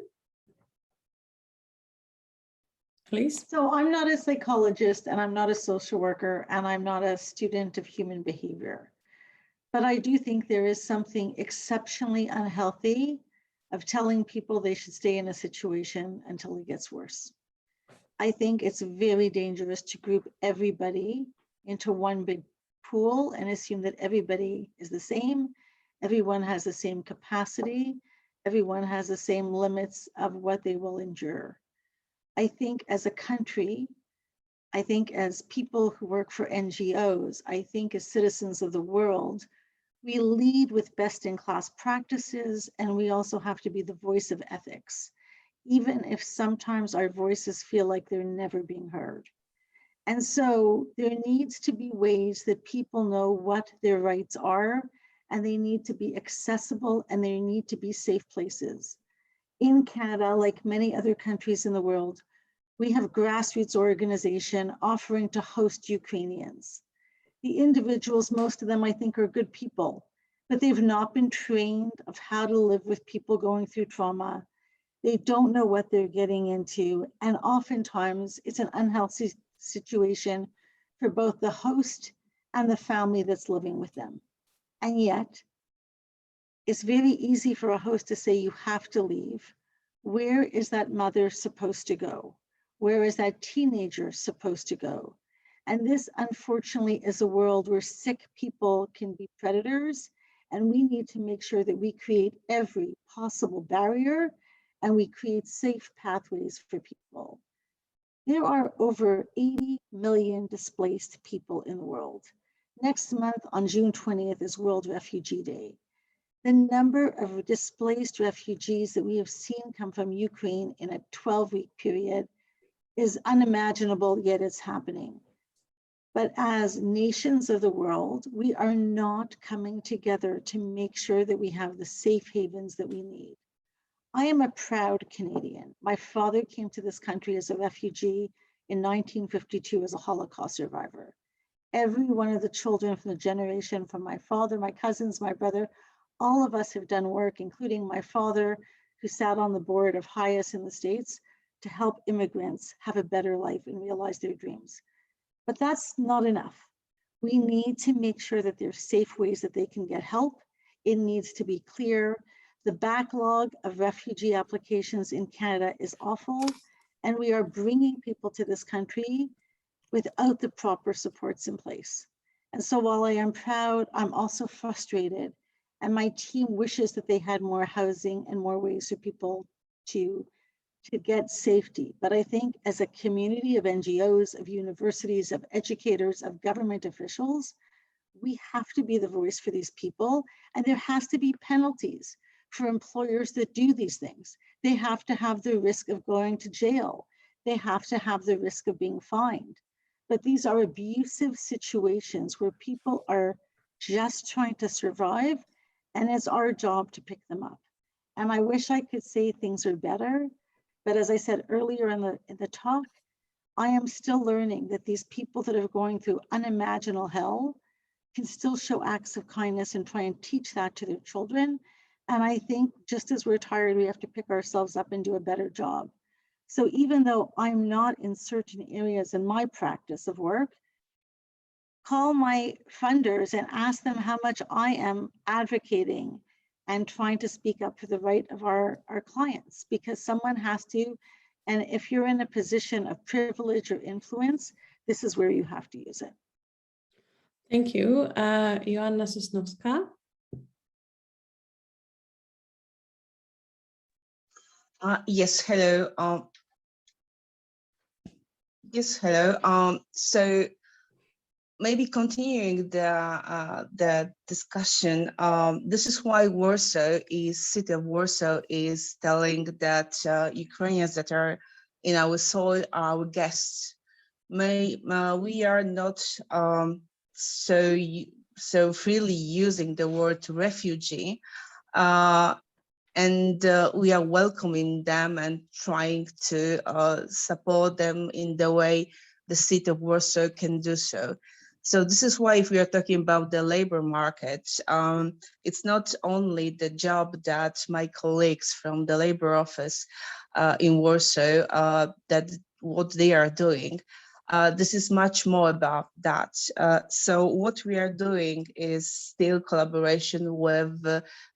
Please. So I'm not a psychologist, and I'm not a social worker, and I'm not a student of human behavior. But I do think there is something exceptionally unhealthy of telling people they should stay in a situation until it gets worse. I think it's very dangerous to group everybody into one big pool and assume that everybody is the same. Everyone has the same capacity. Everyone has the same limits of what they will endure. I think as a country, I think as people who work for NGOs, I think as citizens of the world, we lead with best-in-class practices, and we also have to be the voice of ethics, even if sometimes our voices feel like they're never being heard. And so there needs to be ways that people know what their rights are, and they need to be accessible, and they need to be safe places. In Canada, like many other countries in the world, we have grassroots organization offering to host Ukrainians. The individuals, most of them I think are good people, but they've not been trained of how to live with people going through trauma. They don't know what they're getting into, and oftentimes it's an unhealthy situation for both the host and the family that's living with them. And yet, it's very easy for a host to say, you have to leave. Where is that mother supposed to go? Where is that teenager supposed to go? And this, unfortunately, is a world where sick people can be predators, and we need to make sure that we create every possible barrier and we create safe pathways for people. There are over 80 million displaced people in the world. Next month on June 20th is World Refugee Day. The number of displaced refugees that we have seen come from Ukraine in a 12-week period is unimaginable, yet it's happening. But as nations of the world, we are not coming together to make sure that we have the safe havens that we need. I am a proud Canadian. My father came to this country as a refugee in 1952 as a Holocaust survivor. Every one of the children from the generation from my father, my cousins, my brother, all of us have done work, including my father, who sat on the board of HIAS in the States to help immigrants have a better life and realize their dreams. But that's not enough. We need to make sure that there's safe ways that they can get help. It needs to be clear. The backlog of refugee applications in Canada is awful, And we are bringing people to this country without the proper supports in place. And so while I am proud, I'm also frustrated. And my team wishes that they had more housing and more ways for people to get safety. But I think as a community of NGOs, of universities, of educators, of government officials, we have to be the voice for these people. And there has to be penalties for employers that do these things. They have to have the risk of going to jail. They have to have the risk of being fined. But these are abusive situations where people are just trying to survive, and it's our job to pick them up. And I wish I could say things are better, but as I said earlier in the talk, I am still learning that these people that are going through unimaginable hell can still show acts of kindness and try and teach that to their children. And I think just as we're tired, we have to pick ourselves up and do a better job. So even though I'm not in certain areas in my practice of work, call my funders and ask them how much I am advocating and trying to speak up for the right of our clients, because someone has to. And if you're in a position of privilege or influence, this is where you have to use it. Thank you. Joanna Sosnowska. Yes, hello. So maybe continuing the discussion, this is why city of Warsaw is telling that Ukrainians that are in our soil are our guests. We are not so freely using the word refugee, and we are welcoming them and trying to support them in the way the city of Warsaw can do so. So this is why if we are talking about the labor market, it's not only the job that my colleagues from the labor office in Warsaw, that what they are doing. This is much more about that. So what we are doing is still collaboration with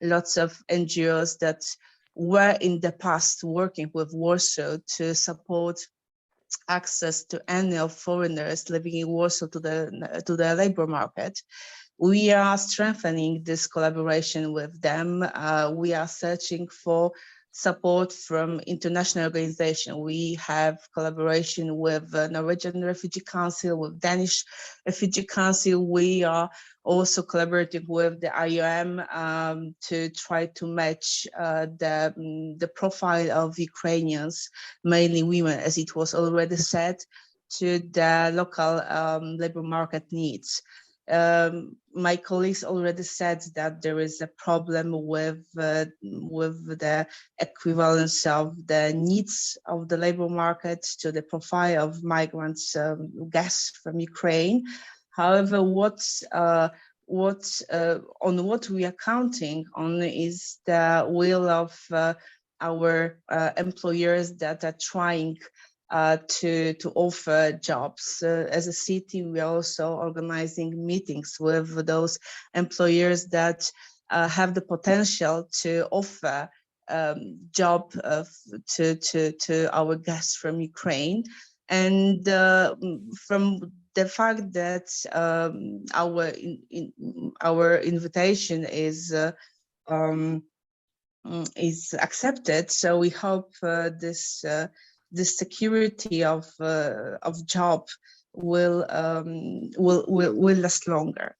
lots of NGOs that were in the past working with Warsaw to support access to any of foreigners living in Warsaw to the labor market. We are strengthening this collaboration with them. We are searching for support from international organizations. We have collaboration with Norwegian Refugee Council, with Danish Refugee Council. We are also collaborating with the IOM to try to match the profile of Ukrainians, mainly women, as it was already said, to the local labor market needs. My colleagues already said that there is a problem with the equivalence of the needs of the labor market to the profile of migrants, guests from Ukraine. However, on what we are counting on is the will of our employers that are trying to offer jobs. As a city, we are also organizing meetings with those employers that have the potential to offer job to our guests from Ukraine. And from the fact that our invitation is accepted, so we hope the security of job will last longer.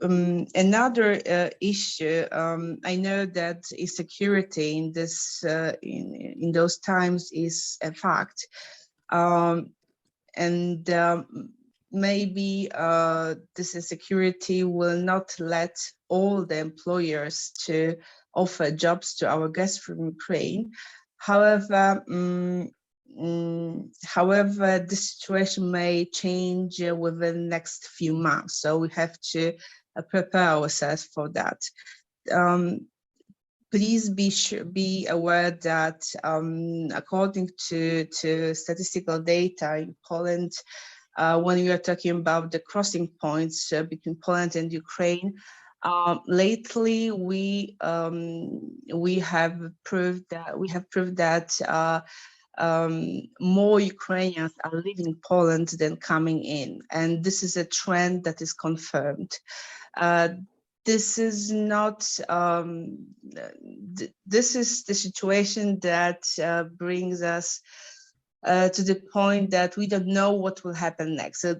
Another issue, I know that insecurity in this in those times is a fact, and maybe this insecurity will not let all the employers to offer jobs to our guests from Ukraine. However, the situation may change within the next few months, so we have to prepare ourselves for that. Please be aware that according to statistical data in Poland, when we are talking about the crossing points between Poland and Ukraine, Lately, we have proved that more Ukrainians are leaving Poland than coming in, and this is a trend that is confirmed. This is not. This is the situation that brings us to the point that we don't know what will happen next. So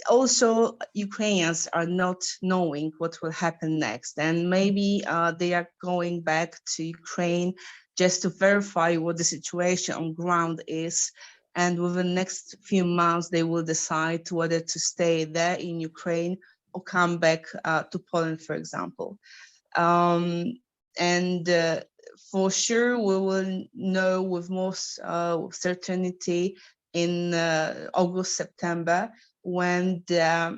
also, Ukrainians are not knowing what will happen next, and maybe they are going back to Ukraine just to verify what the situation on ground is. And within the next few months, they will decide whether to stay there in Ukraine or come back to Poland, for example. For sure, we will know with more certainty in August, September, when the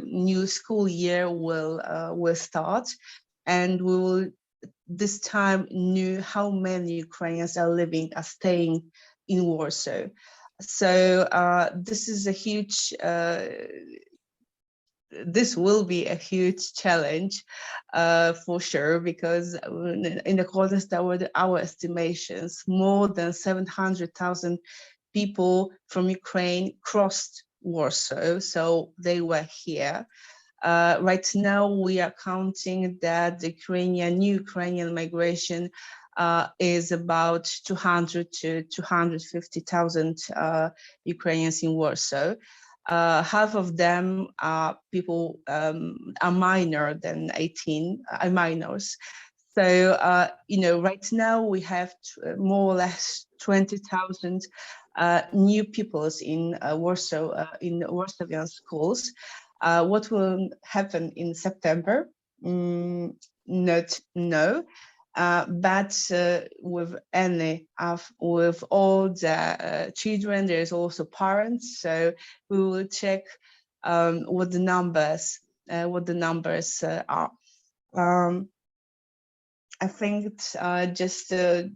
new school year will start, and we will this time knew how many Ukrainians are staying in Warsaw. So this is a huge. This will be a huge challenge for sure, because in accordance with our estimations, more than 700,000 people from Ukraine crossed Warsaw, so they were here. Right now, we are counting that the new Ukrainian migration is about 200 to 250,000 Ukrainians in Warsaw. Half of them are people are minor than 18, minors. So right now we have more or less 20,000 new pupils in Warsaw, in Warsawian schools. What will happen in September? Not know. But with all the children, there is also parents. So we will check what the numbers are. I think just to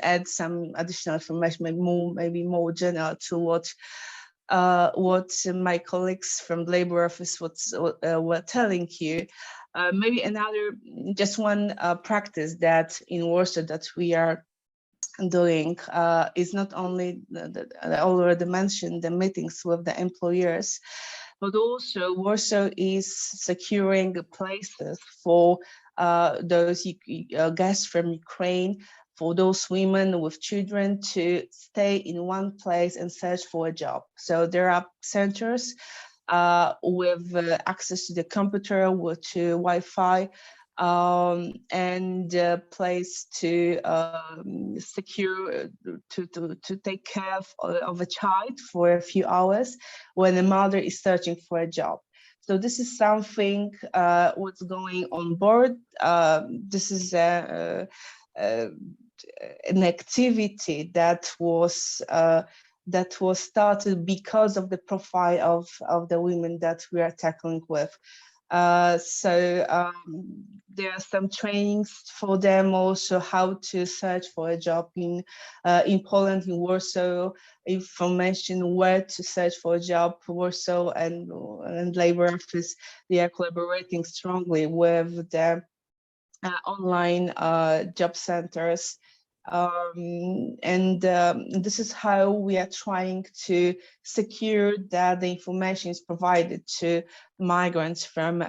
add some additional information, maybe more general to what my colleagues from the Labour Office were telling you. Maybe just one practice that in Warsaw that we are doing is not only I already mentioned the meetings with the employers, but also Warsaw is securing places for those guests from Ukraine, for those women with children to stay in one place and search for a job. So there are centers with access to the computer, to Wi-Fi, and a place to secure, to take care of a child for a few hours when a mother is searching for a job. So this is something what's going on board. This is an activity that was started because of the profile of the women that we are tackling with. There are some trainings for them also how to search for a job in Poland, in Warsaw, information where to search for a job. Warsaw and Labour Office, they are collaborating strongly with the online job centers. This is how we are trying to secure that the information is provided to migrants from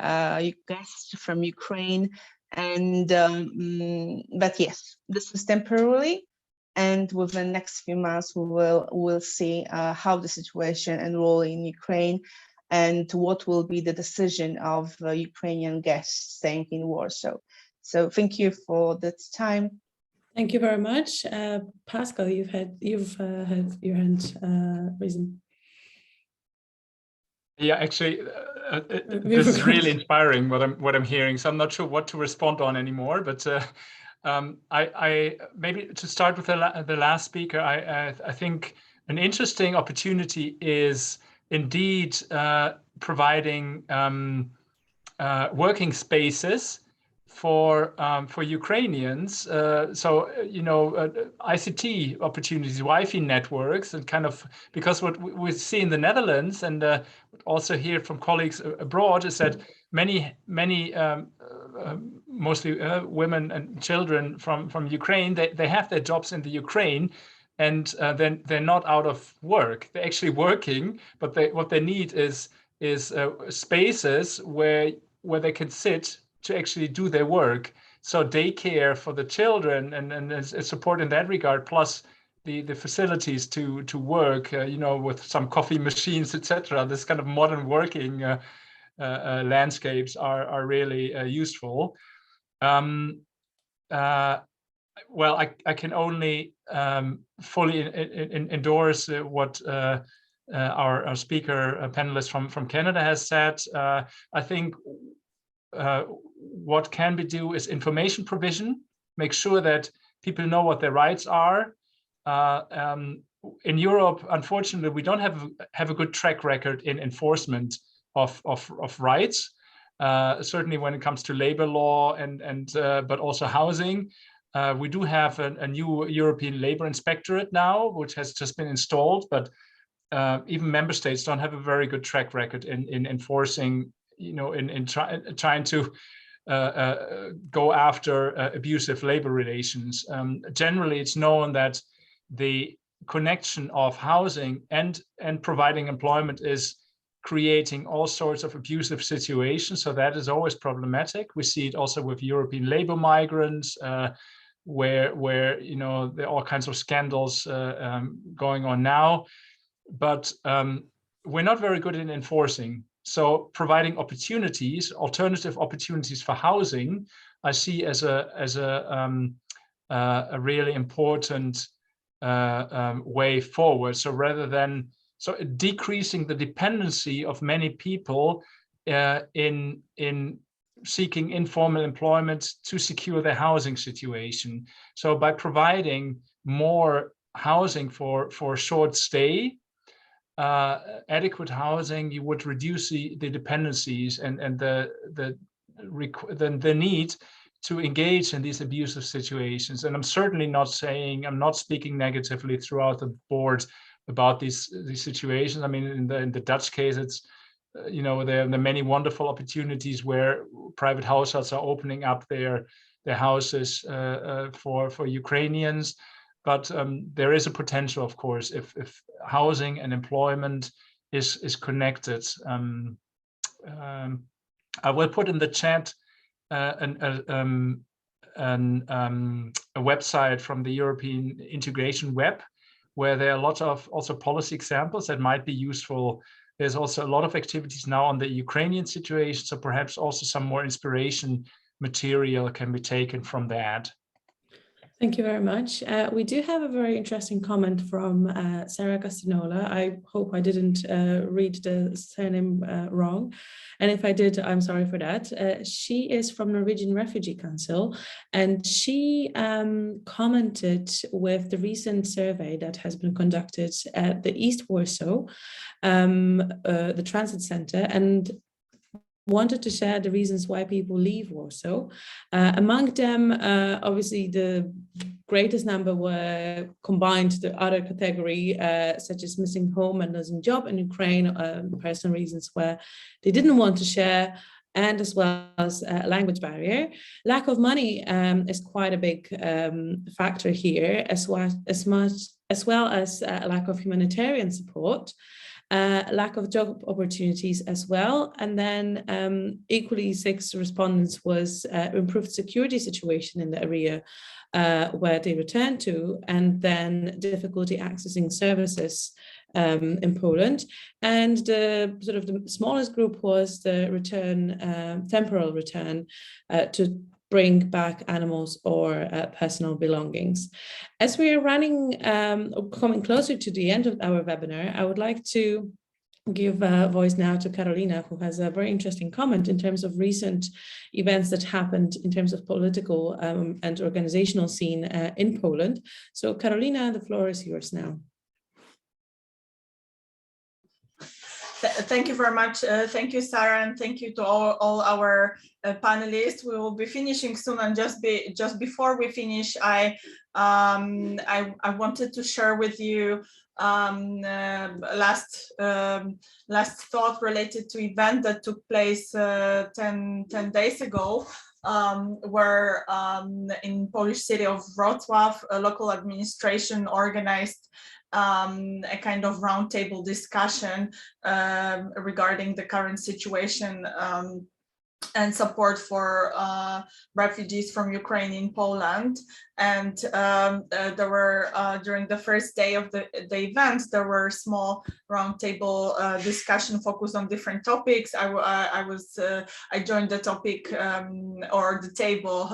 guests from Ukraine. But yes, this is temporarily, and within the next few months we'll see how the situation unrolls in Ukraine and what will be the decision of Ukrainian guests staying in Warsaw. So thank you for that time. Thank you very much. Pascal, you've had your hand raised. Yeah, actually, this is really inspiring what I'm hearing. So I'm not sure what to respond on anymore. But I maybe to start with the last speaker, I think an interesting opportunity is indeed providing working spaces for Ukrainians, ICT opportunities, Wi-Fi networks, and kind of, because what we see in the Netherlands and also hear from colleagues abroad is that many mostly women and children from Ukraine, they have their jobs in the Ukraine, and then they're not out of work. They're actually working, but what they need is spaces where they can sit to actually do their work. So daycare for the children and support in that regard, plus the facilities to work, with some coffee machines, etc. This kind of modern working landscapes are really useful. Well, I can only fully endorse what our speaker panelist from Canada has said. I think what can be do is information provision, make sure that people know what their rights are. In Europe, unfortunately, we don't have a good track record in enforcement of rights. Certainly when it comes to labor law but also housing. We do have a new European Labor Inspectorate now, which has just been installed, but even member states don't have a very good track record in enforcing, trying to go after abusive labor relations. Generally, it's known that the connection of housing and providing employment is creating all sorts of abusive situations. So that is always problematic. We see it also with European labor migrants, where there are all kinds of scandals going on now. But we're not very good in enforcing. So providing opportunities, alternative opportunities for housing, I see as a really important way forward. So rather than decreasing the dependency of many people in seeking informal employment to secure their housing situation. So by providing more housing for short stay, adequate housing, you would reduce the dependencies and the need to engage in these abusive situations. And I'm certainly not saying, I'm not speaking negatively throughout the board about these situations. I mean, in the Dutch case, it's there are many wonderful opportunities where private households are opening up their houses for Ukrainians. But there is a potential, of course, if housing and employment is connected. I will put in the chat a website from the European Integration Web, where there are a lot of also policy examples that might be useful. There's also a lot of activities now on the Ukrainian situation, so perhaps also some more inspiration material can be taken from that. Thank you very much. We do have a very interesting comment from Sarah Castanola. I hope I didn't read the surname wrong. And if I did, I'm sorry for that. She is from Norwegian Refugee Council, and she commented with the recent survey that has been conducted at the East Warsaw, the transit center, and wanted to share the reasons why people leave Warsaw. Among them, obviously, the greatest number were combined the other category, such as missing home and losing job in Ukraine, personal reasons where they didn't want to share, and as well as language barrier. Lack of money is quite a big factor here, as well as lack of humanitarian support. Lack of job opportunities as well. And then equally 6 respondents was improved security situation in the area where they returned to, and then difficulty accessing services in Poland. And the sort of the smallest group was the return, temporal return to bring back animals or personal belongings. As we are running, coming closer to the end of our webinar, I would like to give voice now to Karolina, who has a very interesting comment in terms of recent events that happened in terms of political and organizational scene in Poland. So Karolina, the floor is yours now. Thank you very much. Thank you, Sarah, and thank you to all our panelists. We will be finishing soon, and just before we finish, I wanted to share with you last thought related to event that took place 10 days ago, where in Polish city of Wrocław, a local administration organized a kind of roundtable discussion regarding the current situation and support for refugees from Ukraine in Poland. And there were, during the first day of the event, there were small roundtable discussion focused on different topics. I joined the topic or the table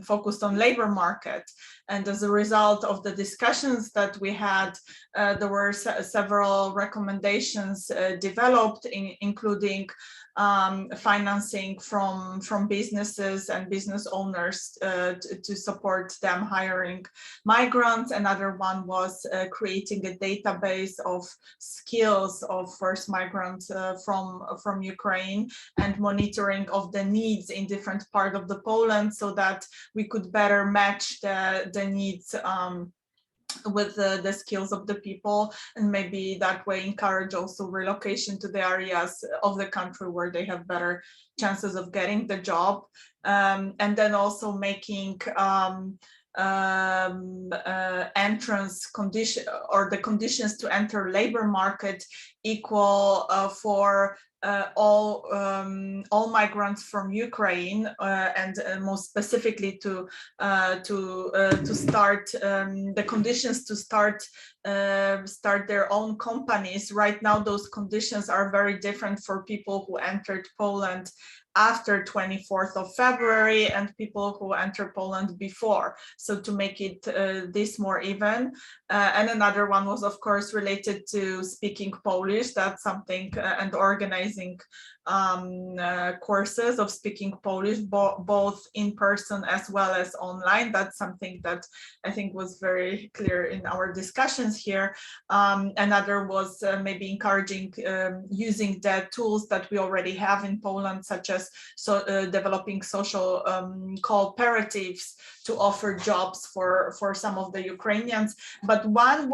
focused on labor market. And as a result of the discussions that we had, there were several recommendations developed, including financing from businesses and business owners to support them hiring migrants. Another one was creating a database of skills of first migrants from Ukraine and monitoring of the needs in different parts of the Poland, so that we could better match the needs with the skills of the people, and maybe that way encourage also relocation to the areas of the country where they have better chances of getting the job, and then also making entrance condition or the conditions to enter labor market equal for all migrants from Ukraine, and most specifically to start the conditions to start their own companies. Right now, those conditions are very different for people who entered Poland after 24th of February and people who entered Poland before. So to make it this more even. And another one was, of course, related to speaking Polish. That's something, and organizing courses of speaking Polish, both in person as well as online. That's something that I think was very clear in our discussions here. Another was maybe encouraging using the tools that we already have in Poland, such as developing social cooperatives to offer jobs for some of the Ukrainians. But one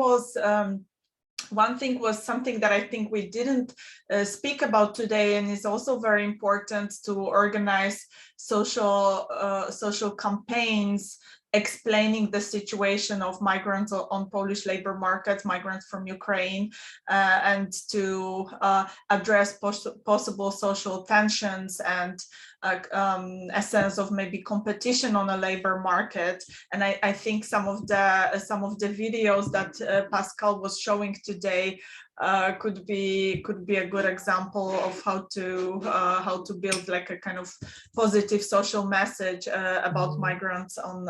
thing was something that I think we didn't speak about today, and is also very important, to organize social campaigns explaining the situation of migrants on Polish labor market, migrants from Ukraine, and to address possible social tensions and a sense of maybe competition on a labor market. And I think some of the videos that Pascal was showing today could be a good example of how to build like a kind of positive social message about migrants on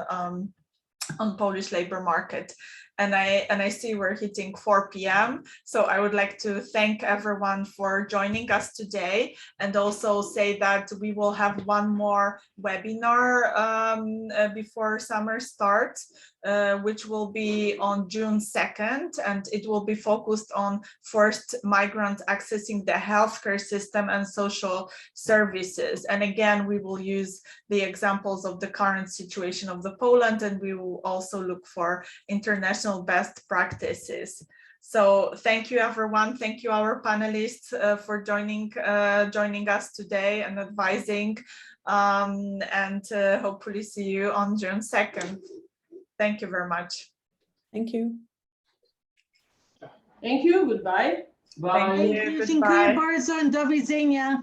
Polish labor market. And I see we're hitting 4 p.m. So I would like to thank everyone for joining us today, and also say that we will have one more webinar before summer starts, which will be on June 2nd, and it will be focused on first migrants accessing the healthcare system and social services. And again, we will use the examples of the current situation of the Poland, and we will also look for international best practices. So thank you, everyone. Thank you, our panelists, for joining us today and advising, and hopefully see you on June 2nd. Thank you very much. Thank you. Thank you. Goodbye. Bye. Thank you. Dziękuję bardzo and do widzenia.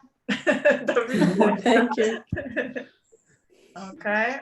Thank you. Okay.